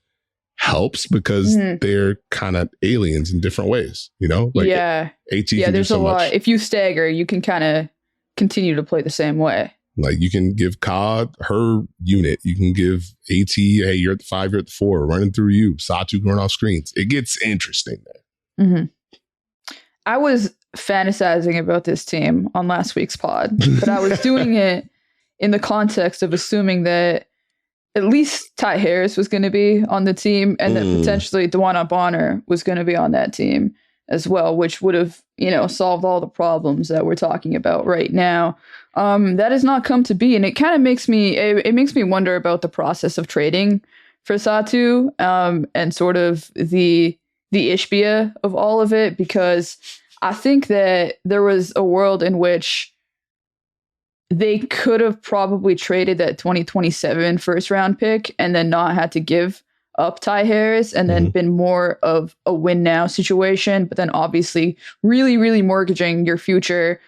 helps because they're kind of aliens in different ways, you know? Like AT there's a lot. If you stagger, you can kind of continue to play the same way. Like you can give Ka her unit. You can give AT, hey, you're at the 5, you're at the 4, running through you. Satu going off screens. It gets interesting there. I was fantasizing about this team on last week's pod, but I was doing it in the context of assuming that at least Ty Harris was going to be on the team and that potentially DeWanna Bonner was going to be on that team as well, which would have, solved all the problems that we're talking about right now. That has not come to be. And it kind of makes me, it makes me wonder about the process of trading for Satu and sort of the Ishbia of all of it, because I think that there was a world in which they could have probably traded that 2027 first round pick and then not had to give up Ty Harris and then been more of a win now situation, but then obviously really, really mortgaging your future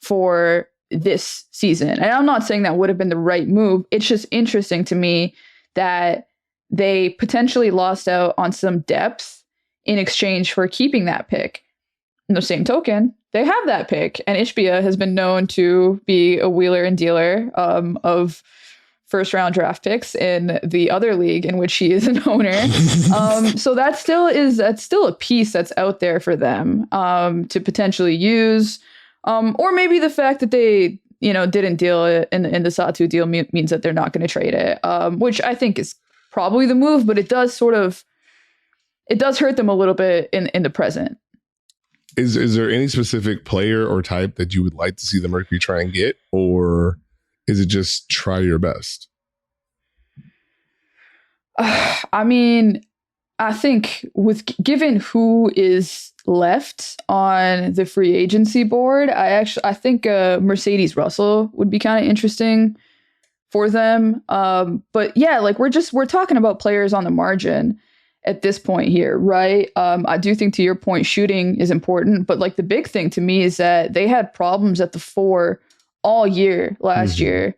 for this season. And I'm not saying that would have been the right move. It's just interesting to me that they potentially lost out on some depth in exchange for keeping that pick. In the same token, they have that pick, and Ishbia has been known to be a wheeler and dealer of first-round draft picks in the other league in which he is an owner. So that's still a piece that's out there for them to potentially use, or maybe the fact that they didn't deal it in the Satu deal means that they're not going to trade it, which I think is probably the move, but it does hurt them a little bit in the present. Is there any specific player or type that you would like to see the Mercury try and get, or is it just try your best? I mean, I think given who is left on the free agency board, I think Mercedes Russell would be kind of interesting for them. But yeah, like we're talking about players on the margin at this point here, right? I do think, to your point, shooting is important, but like the big thing to me is that they had problems at the 4 all year last year.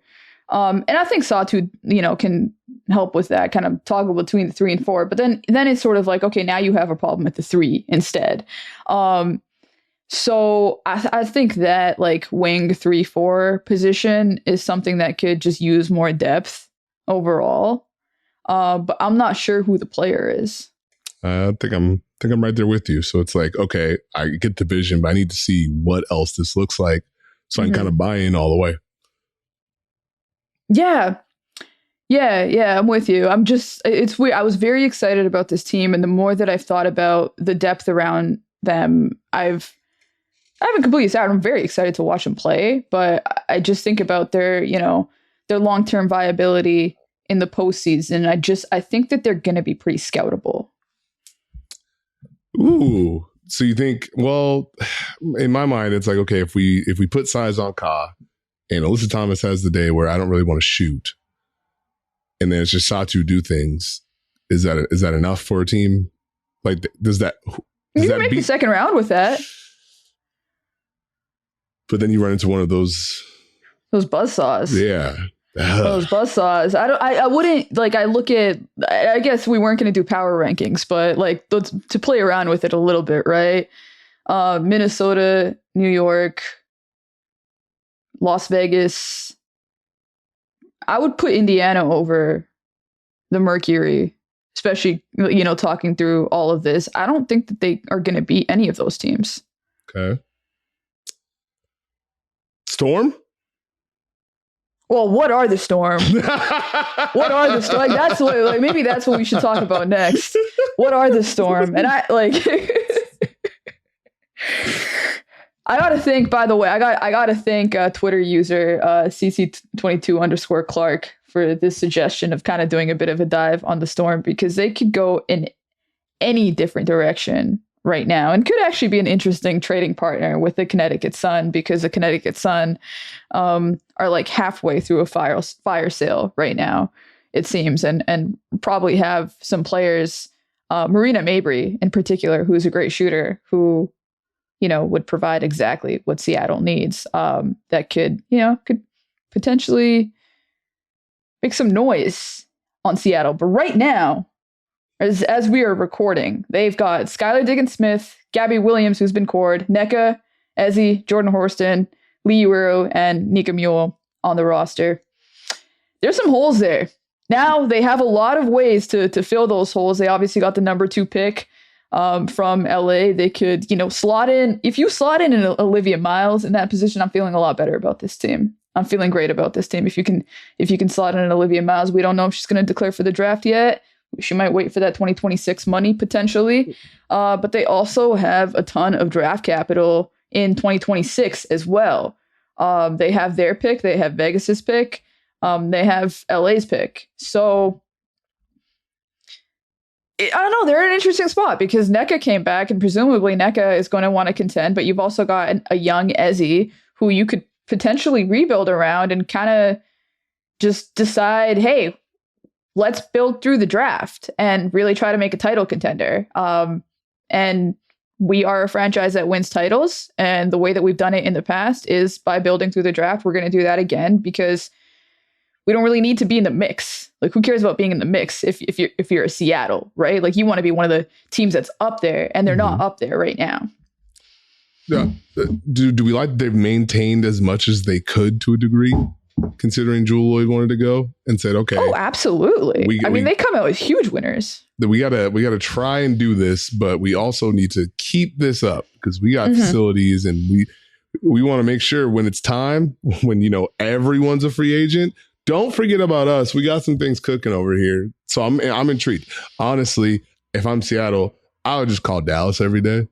And I think Satu, can help with that, kind of toggle between the 3 and 4, but then it's sort of like, okay, now you have a problem at the 3 instead. So I think that like wing 3-4 position is something that could just use more depth overall. But I'm not sure who the player is. I think I'm right there with you. So it's like, okay, I get the vision, but I need to see what else this looks like so I can kind of buy in all the way. Yeah, I'm with you. It's weird. I was very excited about this team, and the more that I've thought about the depth around them, I haven't completely decided. I'm very excited to watch them play, but I just think about their long-term viability in the postseason. I think that they're going to be pretty scoutable. Ooh. So you think, well, in my mind, it's like, okay, if we put size on Ka and Alyssa Thomas has the day where I don't really want to shoot, and then it's just Satu do things, is that enough for a team? Like, does that make the second round with that? But then you run into one of those buzzsaws. Yeah. Those buzzsaws. I wouldn't, like, I guess we weren't going to do power rankings, but like to play around with it a little bit, right? Minnesota, New York, Las Vegas. I would put Indiana over the Mercury, especially, talking through all of this. I don't think that they are going to beat any of those teams. Okay. Storm? Well, what are the Storm? What are the Storm? Like, maybe that's what we should talk about next. What are the Storm? And I gotta think. By the way, I gotta thank Twitter user CC22_Clark for this suggestion of kind of doing a bit of a dive on the Storm, because they could go in any different direction right now, and could actually be an interesting trading partner with the Connecticut Sun, because the Connecticut Sun are like halfway through a fire sale right now, it seems, and probably have some players, Marina Mabrey in particular, who's a great shooter, who, you know, would provide exactly what Seattle needs, that could potentially make some noise on Seattle. But right now, as we are recording, they've got Skylar Diggins-Smith, Gabby Williams, who's been cored, Nneka, Ezzy, Jordan Horston, Lee Uero, and Nika Mule on the roster. There's some holes there. Now they have a lot of ways to fill those holes. They obviously got the number 2 pick from LA. They could, slot in. If you slot in an Olivia Miles in that position, I'm feeling a lot better about this team. I'm feeling great about this team. If you can slot in an Olivia Miles, we don't know if she's going to declare for the draft yet. She might wait for that 2026 money potentially. But they also have a ton of draft capital in 2026 as well. They have their pick. They have Vegas's pick. They have LA's pick. So I don't know. They're in an interesting spot because Nneka came back, and presumably Nneka is going to want to contend. But you've also got a young Ezzy who you could potentially rebuild around and kind of just decide, hey, let's build through the draft and really try to make a title contender. And we are a franchise that wins titles. And the way that we've done it in the past is by building through the draft. We're going to do that again because we don't really need to be in the mix. Like, who cares about being in the mix if you're a Seattle, right? Like, you want to be one of the teams that's up there, and they're not up there right now. Yeah. Do we like that they've maintained as much as they could to a degree, considering Jewel Lloyd wanted to go and said, okay. Oh, absolutely. They come out as huge winners. We gotta try and do this, but we also need to keep this up because we got facilities, and we want to make sure when it's time, when everyone's a free agent, don't forget about us. We got some things cooking over here. So I'm intrigued. Honestly, if I'm Seattle, I would just call Dallas every day.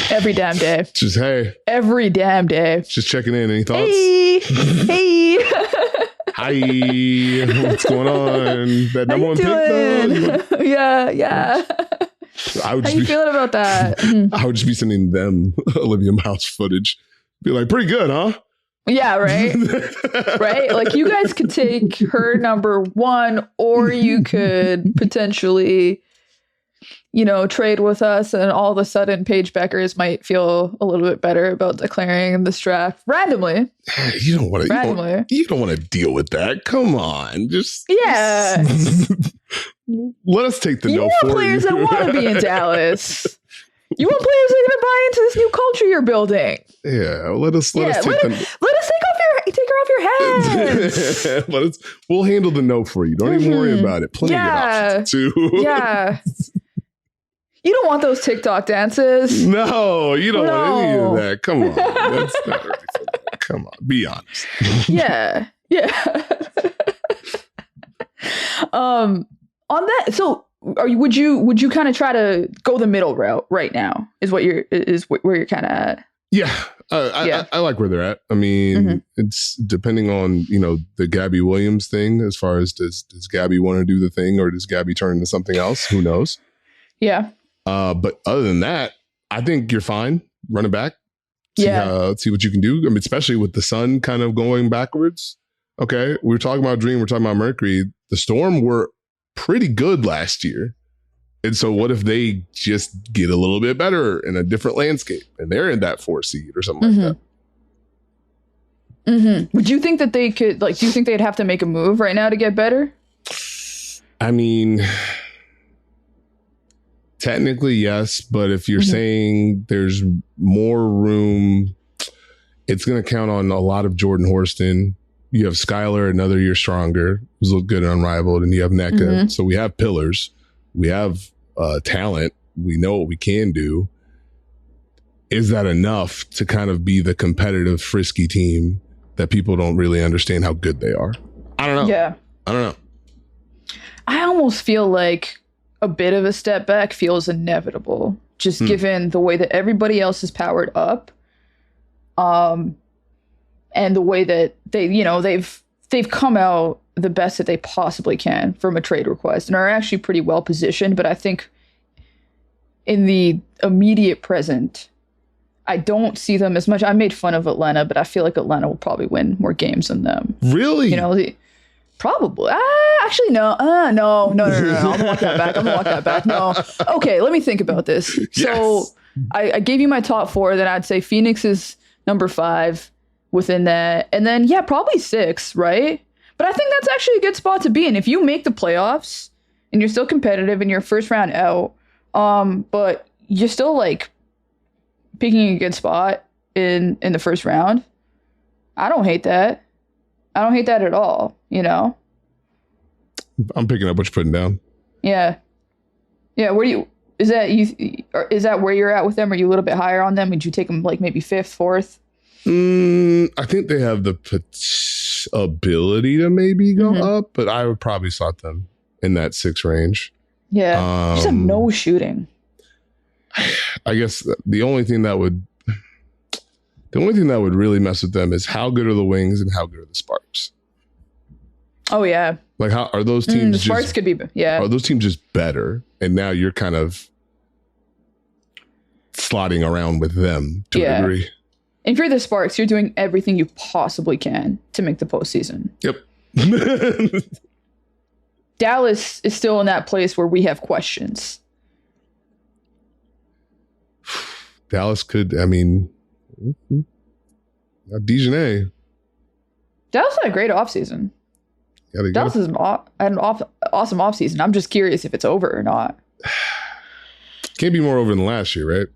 Every damn day. Just, hey. Every damn day. Just checking in. Any thoughts? Hey. Hi. What's going on? That number 1 pick, though? Yeah. How you feeling about that? I would just be sending them Olivia Miles footage. Be like, pretty good, huh? Yeah, right. Right? Like, you guys could take her number 1, or you could potentially, trade with us, and all of a sudden Paige Beckers might feel a little bit better about declaring this draft randomly. You don't want to deal with that. Come on. Yeah. Let us take the no for you. You want players that want to be in Dallas. You want players that are going to buy into this new culture you're building. Yeah, let us take her off your hands. We'll handle the no for you. Don't even worry about it. Plenty of options too. Yeah. You don't want those TikTok dances. No, you don't want any of that. Come on. That's not ready for that. Come on. Be honest. Yeah. On that, so would you kind of try to go the middle route right now? Is where you're kind of at? Yeah. I like where they're at. I mean, it's depending on, the Gabby Williams thing, as far as does Gabby want to do the thing, or does Gabby turn into something else? Who knows? Yeah. But other than that, I think you're fine. Run it back. See what you can do. I mean, especially with the Sun kind of going backwards. Okay. We're talking about Dream. We're talking about Mercury. The Storm were pretty good last year. And so what if they just get a little bit better in a different landscape and they're in that 4 seed or something like that? Would you think that they could, do you think they'd have to make a move right now to get better? I mean, technically, yes. But if you're saying there's more room, it's going to count on a lot of Jordan Horston. You have Skylar, another year stronger, who's looked good and unrivaled. And you have Nneka. So we have pillars. We have talent. We know what we can do. Is that enough to kind of be the competitive, frisky team that people don't really understand how good they are? I don't know. Yeah. I don't know. I almost feel like a bit of a step back feels inevitable, just given the way that everybody else is powered up. And the way that they've come out the best that they possibly can from a trade request and are actually pretty well positioned. But I think in the immediate present, I don't see them as much. I made fun of Atlanta, but I feel like Atlanta will probably win more games than them. Really? Probably. Actually, no. No. I'm gonna walk that back. No. Okay, let me think about this. Yes. So I gave you my top 4. Then I'd say Phoenix is number 5 within that, and then probably 6, right? But I think that's actually a good spot to be in if you make the playoffs and you're still competitive and you're first round out. But you're still like picking a good spot in the first round. I don't hate that. I don't hate that at all, you know? I'm picking up what you're putting down. Yeah. Yeah, is that where you're at with them? Are you a little bit higher on them? Would you take them like maybe 5th, 4th? I think they have the ability to maybe go up, but I would probably slot them in that 6 range. Yeah. Just have no shooting. I guess the only thing that would really mess with them is how good are the Wings and how good are the Sparks? Oh yeah. Like how are those teams? The Sparks could be, yeah. Are those teams just better? And now you're kind of slotting around with them to a degree. And if you're the Sparks, you're doing everything you possibly can to make the postseason. Yep. Dallas is still in that place where we have questions. Dallas could, DeJounte. Dallas had a great offseason. Dallas had an awesome offseason. I'm just curious if it's over or not. Can't be more over than last year, right?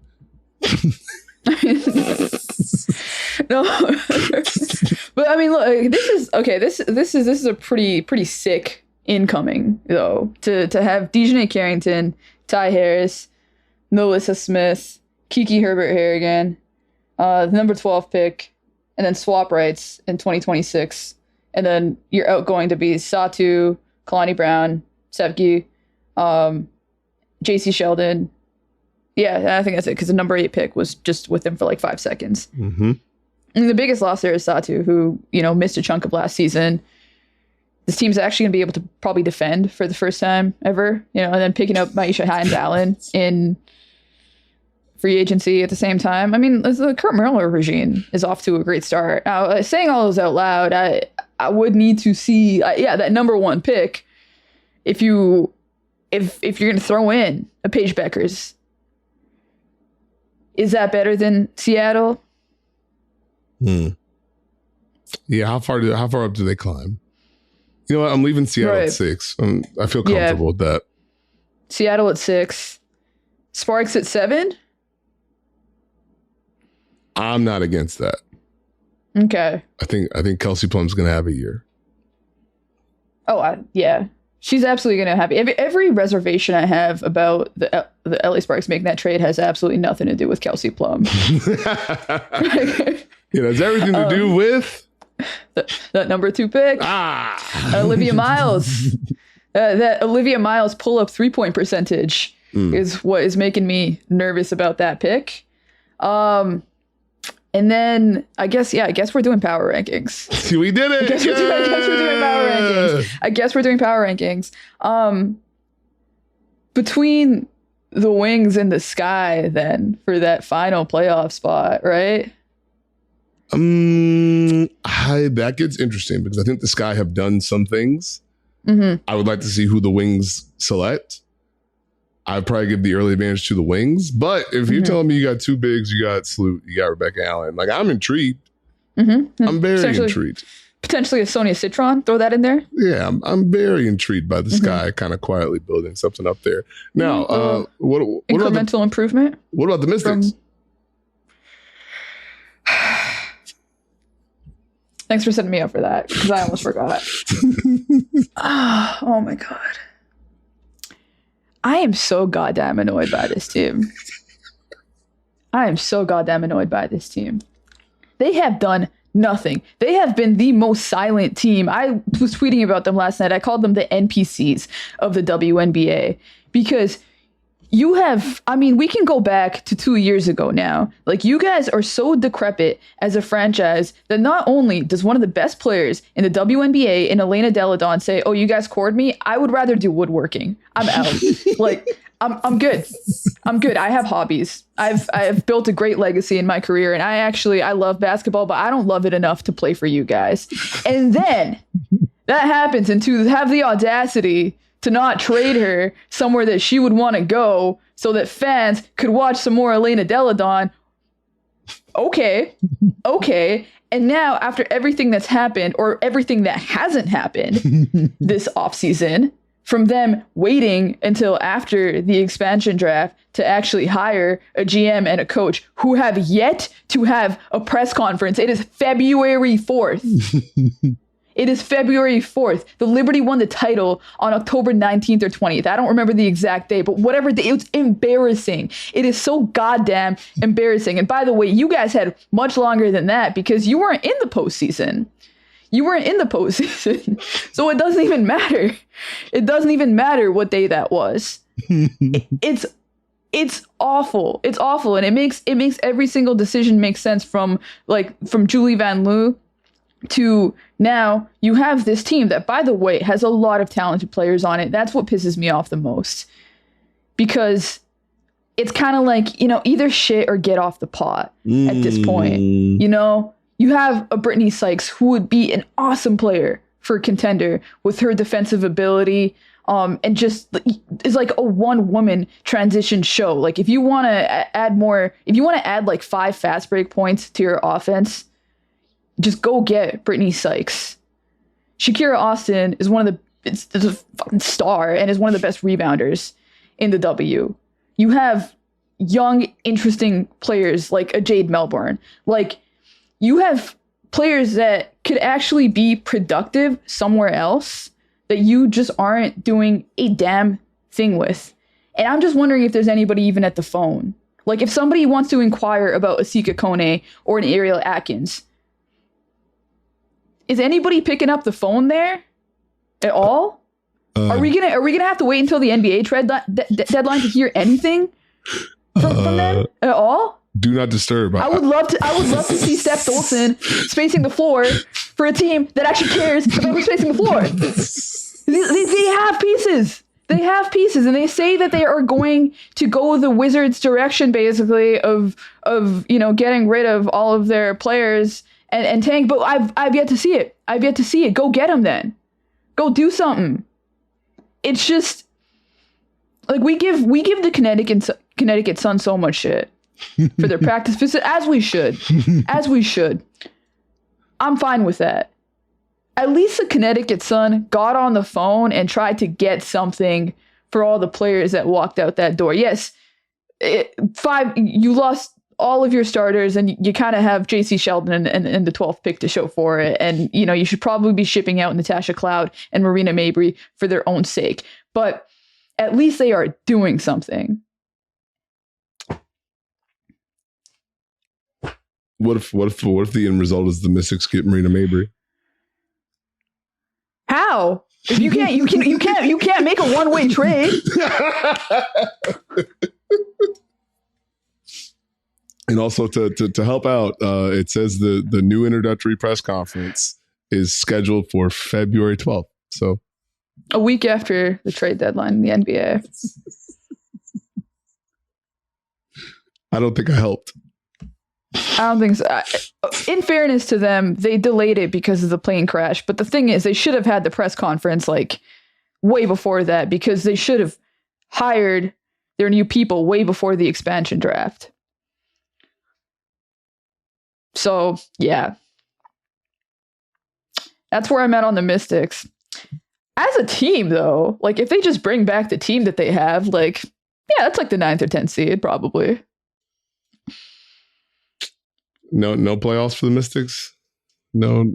No. But I mean, look, this is a pretty sick incoming though, to have DeJounte Carrington, Ty Harris, Melissa Smith, Kiki Herbert Harrigan, the number 12 pick, and then swap rights in 2026. And then you're outgoing to be Satu, Kalani Brown, Sevgi, JC Sheldon. Yeah, I think that's it, because the number 8 pick was just with him for like 5 seconds. Mm-hmm. And the biggest loss there is Satu, who, missed a chunk of last season. This team's actually going to be able to probably defend for the first time ever, and then picking up Maisha Hines-Allen in free agency at the same time. I mean, the Kurt Miller regime is off to a great start. Now, saying all those out loud, I would need to see, that number 1 pick. If you're going to throw in a Paige Beckers, is that better than Seattle? Yeah, how far up do they climb? You know what? I'm leaving Seattle at 6. I feel comfortable with that. Seattle at 6. Sparks at 7? I'm not against that. Okay. I think Kelsey Plum's going to have a year. Oh, yeah. She's absolutely going to have every reservation I have about the LA Sparks making that trade has absolutely nothing to do with Kelsey Plum. It has everything to do with that number 2 pick. Olivia Miles. That Olivia Miles pull-up 3-point percentage is what is making me nervous about that pick. And then I guess we're doing power rankings. We did it. I guess we're doing power rankings. Between the Wings and the Sky then for that final playoff spot, right? That gets interesting because I think the Sky have done some things. Mm-hmm. I would like to see who the Wings select. I'd probably give the early advantage to the Wings. But if you're telling me you got 2 bigs, you got Sloot, you got Rebecca Allen, like I'm intrigued. Mm-hmm. I'm very intrigued. Potentially a Sonia Citron, throw that in there. Yeah, I'm very intrigued by the Sky kind of quietly building something up there. Now, what incremental improvement? What about the Mystics? Thanks for setting me up for that, because I almost forgot. Oh my God. I am so goddamn annoyed by this team. They have done nothing. They have been the most silent team. I was tweeting about them last night. I called them the NPCs of the WNBA because we can go back to 2 years ago now. Like, you guys are so decrepit as a franchise that not only does one of the best players in the WNBA in Elena Deladon say, "Oh, you guys cored me. I would rather do woodworking. I'm out." Like, I'm good. I'm good. I have hobbies. I've built a great legacy in my career, and I love basketball, but I don't love it enough to play for you guys. And then that happens, and to have the audacity to not trade her somewhere that she would want to go so that fans could watch some more Elena Delle Donne. Okay. And now, after everything that's happened, or everything that hasn't happened this offseason, from them waiting until after the expansion draft to actually hire a GM and a coach who have yet to have a press conference. It is February 4th. It is February 4th. The Liberty won the title on October 19th or 20th. I don't remember the exact day, but whatever day, it was embarrassing. It is so goddamn embarrassing. And by the way, you guys had much longer than that because you weren't in the postseason. So it doesn't even matter. It doesn't even matter what day that was. It's awful. It's awful. And it makes every single decision make sense from Julie Van Loo to now you have this team that, by the way, has a lot of talented players on it. That's what pisses me off the most. Because it's kind of like, either shit or get off the pot at this point. You have a Brittany Sykes who would be an awesome player for a contender with her defensive ability, and just is like a one-woman transition show. Like if you want to add like 5 fast break points to your offense, just go get Brittany Sykes. Shakira Austin is is a fucking star and is one of the best rebounders in the W. You have young, interesting players like a Jade Melbourne. Like, you have players that could actually be productive somewhere else that you just aren't doing a damn thing with. And I'm just wondering if there's anybody even at the phone. Like, if somebody wants to inquire about Asika Kone or an Ariel Atkins, is anybody picking up the phone there at all? Are we gonna have to wait until the NBA deadline to hear anything from them at all? Do not disturb. I would love to see Steph Dolson spacing the floor for a team that actually cares about who's spacing the floor. They have pieces. They have pieces, and they say that they are going to go the Wizards' direction, basically, of getting rid of all of their players and tank. But I've yet to see it. Go get them then. Go do something. It's just like we give the Connecticut Sun so much shit for their practice visit, as we should. I'm fine with that. At least the Connecticut Sun got on the phone and tried to get something for all the players that walked out that door. Yes, you lost all of your starters, and you kind of have JC Sheldon and the 12th pick to show for it. And, you should probably be shipping out Natasha Cloud and Marina Mabry for their own sake. But at least they are doing something. What if the end result is the Mystics get Marina Mabry? How? If you can't make a one-way trade. And also to help out, it says the new introductory press conference is scheduled for February 12th. So a week after the trade deadline in the NBA. I don't think I helped. I don't think so. In fairness to them, they delayed it because of the plane crash. But the thing is, they should have had the press conference like way before that, because they should have hired their new people way before the expansion draft. So, yeah. That's where I'm at on the Mystics. As a team, though, like if they just bring back the team that they have, like, yeah, that's like the 9th or 10th seed, probably. No playoffs for the Mystics? No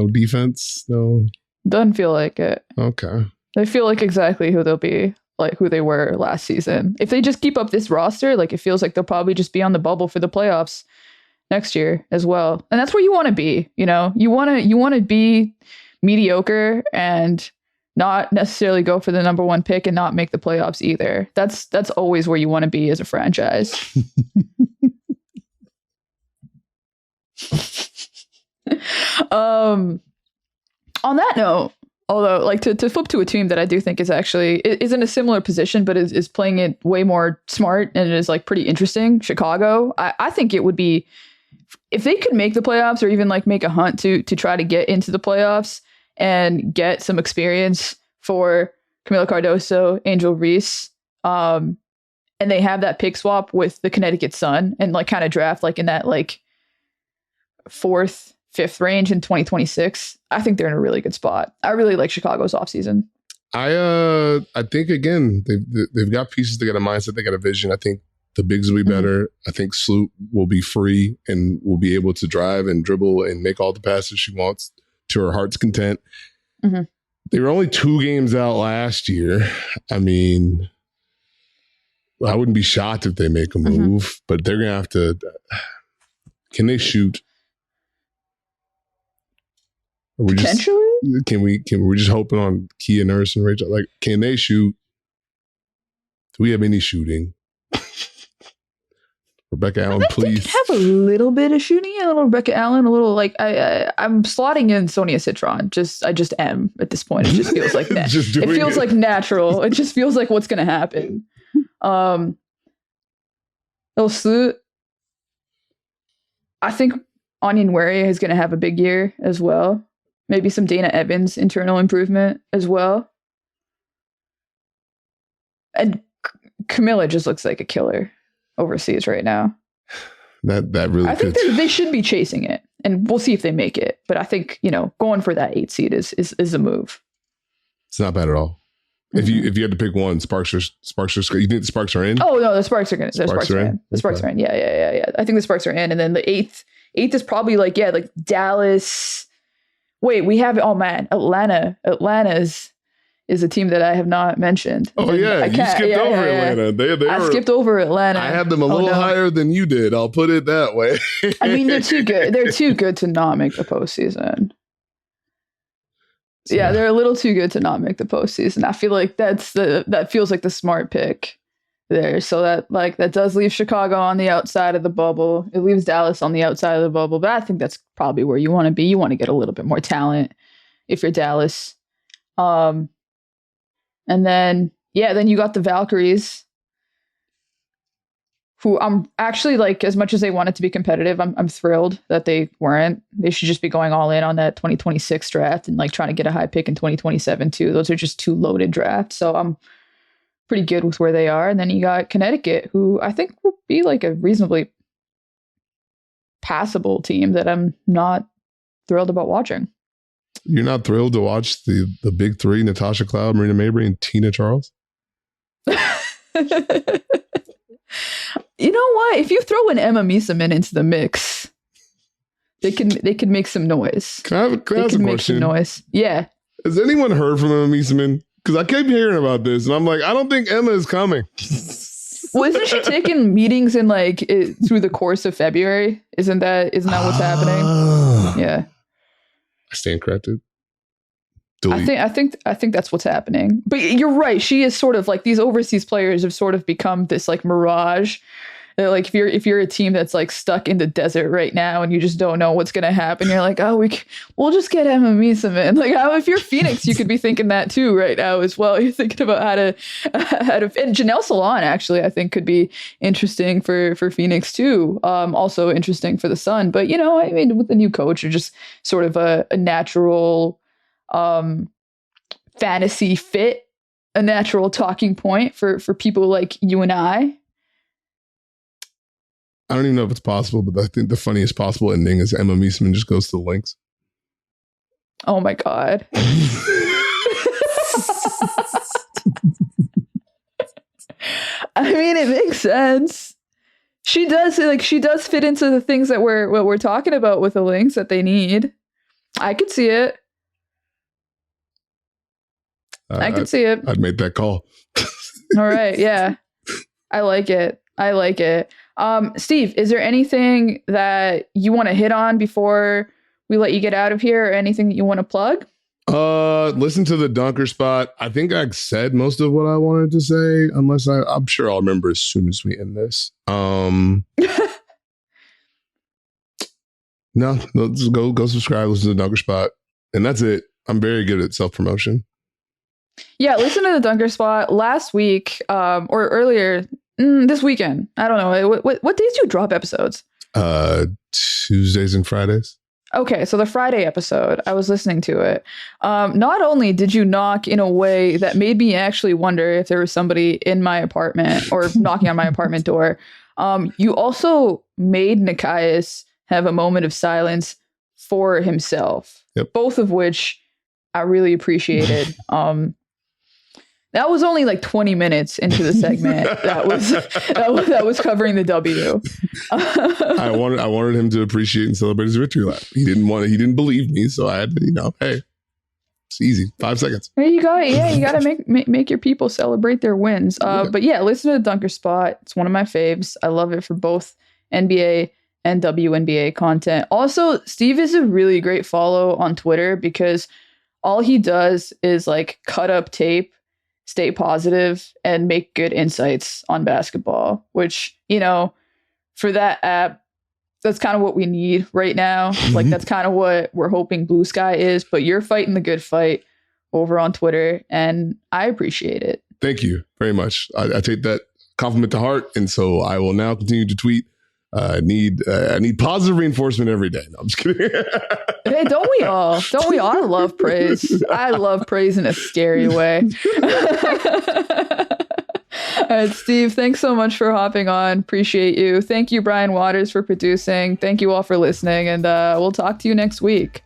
defense? No. Doesn't feel like it. Okay. They feel like exactly who they'll be, like who they were last season. If they just keep up this roster, like it feels like they'll probably just be on the bubble for the playoffs next year as well. And that's where you want to be, You want to be mediocre and not necessarily go for the number 1 pick and not make the playoffs either. That's always where you want to be as a franchise. On that note, Although, like, to flip to a team that I do think is in a similar position, but is playing it way more smart and is like pretty interesting. Chicago, I think it would be, if they could make the playoffs or even like make a hunt to try to get into the playoffs and get some experience for Camila Cardoso, Angel Reese, and they have that pick swap with the Connecticut Sun and like kind of draft like in that like 4th, 5th range in 2026. I think they're in a really good spot. I really like Chicago's offseason. I think again they've got pieces. They got a mindset. They got a vision. I think the bigs will be better. I think Sloot will be free and will be able to drive and dribble and make all the passes she wants to her heart's content. Mm-hmm. They were only 2 games out last year. I mean, I wouldn't be shocked if they make a move, but they're gonna have to. Can they shoot? Potentially? We're just hoping on Kia Nurse and Rachel. Like, can they shoot? Do we have any shooting? Rebecca Allen, please. They have a little bit of shooting. A little Rebecca Allen, a little like I'm slotting in Sonia Citron. I just am at this point. It just feels like that. It feels like natural. It just feels like what's gonna happen. Sloot. I think Onion Wary is gonna have a big year as well. Maybe some Dana Evans internal improvement as well. And Camilla just looks like a killer overseas right now. That really. I think they should be chasing it, and we'll see if they make it. But I think going for that 8 seed is a move. It's not bad at all. If you had to pick one, Sparks are. You think the Sparks are in? Oh no, the Sparks are going. The Sparks are in. The Sparks are in. Yeah. I think the Sparks are in, and then the eighth is probably like Dallas. Wait, we have Atlanta. Atlanta's is a team that I have not mentioned. Oh yeah, you skipped over Atlanta. I skipped over Atlanta. I had them a little higher than you did. I'll put it that way. I mean, they're too good. They're too good to not make the postseason. Yeah, they're a little too good to not make the postseason. I feel like that feels like the smart pick there. So that does leave Chicago on the outside of the bubble. It leaves Dallas on the outside of the bubble. But I think that's probably where you want to be. You want to get a little bit more talent if you're Dallas. And then you got the Valkyries, who I'm actually like, as much as they wanted to be competitive, I'm thrilled that they weren't. They should just be going all in on that 2026 draft and like trying to get a high pick in 2027 too. Those are just 2 loaded drafts. So I'm pretty good with where they are. And then you got Connecticut, who I think will be like a reasonably passable team that I'm not thrilled about watching. You're not thrilled to watch the big 3, Natasha Cloud, Marina Mabrey, and Tina Charles? You know what? If you throw an Emma Miesemann into the mix, they can make some noise. Can I ask a question? Make some noise. Yeah. Has anyone heard from Emma Miesemann? Because I kept hearing about this, and I'm like, I don't think Emma is coming. Well, isn't she taking meetings in through the course of February? Isn't that what's happening? Yeah. I stand corrected. Delete. I think that's what's happening. But you're right. She is sort of like, these overseas players have sort of become this like mirage. They're like, if you're a team that's like stuck in the desert right now and you just don't know what's gonna happen, you're like, oh, we'll just get Emma Miesemann. Like, if you're Phoenix, you could be thinking that too right now as well. You're thinking about how to and Janelle Salon actually I think could be interesting for Phoenix too. Also interesting for the Sun. But I mean, with the new coach, you're just sort of a natural fantasy fit, a natural talking point for people like you and I don't even know if it's possible, but I think the funniest possible ending is Emma Miesemann just goes to the Lynx. Oh my God. I mean, it makes sense. She does fit into the things that we're talking about with the Lynx that they need. I could see it. I can see it. I'd make that call. All right. Yeah. I like it. Steve, is there anything that you want to hit on before we let you get out of here, or anything that you want to plug? Listen to the Dunker Spot. I think I said most of what I wanted to say, unless I'm sure I'll remember as soon as we end this. No, just go subscribe, listen to the Dunker Spot, and that's it. I'm very good at self-promotion. Yeah, listen to the Dunker Spot last week or earlier this weekend. I don't know. What days do you drop episodes? Tuesdays and Fridays. Okay, so the Friday episode, I was listening to it. Not only did you knock in a way that made me actually wonder if there was somebody in my apartment or knocking on my apartment door, you also made Nikias have a moment of silence for himself. Yep. Both of which I really appreciated. That was only like 20 minutes into the segment. that was covering the W. I wanted him to appreciate and celebrate his victory lap. He didn't believe me, so I had to, hey, it's easy. 5 seconds. You got to make your people celebrate their wins. But yeah, listen to the Dunker Spot. It's one of my faves. I love it for both NBA and WNBA content. Also, Steve is a really great follow on Twitter because all he does is like cut up tape, stay positive, and make good insights on basketball, which, for that app, that's kind of what we need right now. Like, that's kind of what we're hoping Blue Sky is, but you're fighting the good fight over on Twitter, and I appreciate it. Thank you very much. I take that compliment to heart, and so I will now continue to tweet. I need positive reinforcement every day. No, I'm just kidding. Hey, don't we all? I love praise. I love praise in a scary way. All right, Steve, thanks so much for hopping on. Appreciate you. Thank you, Brian Waters, for producing. Thank you all for listening, and we'll talk to you next week.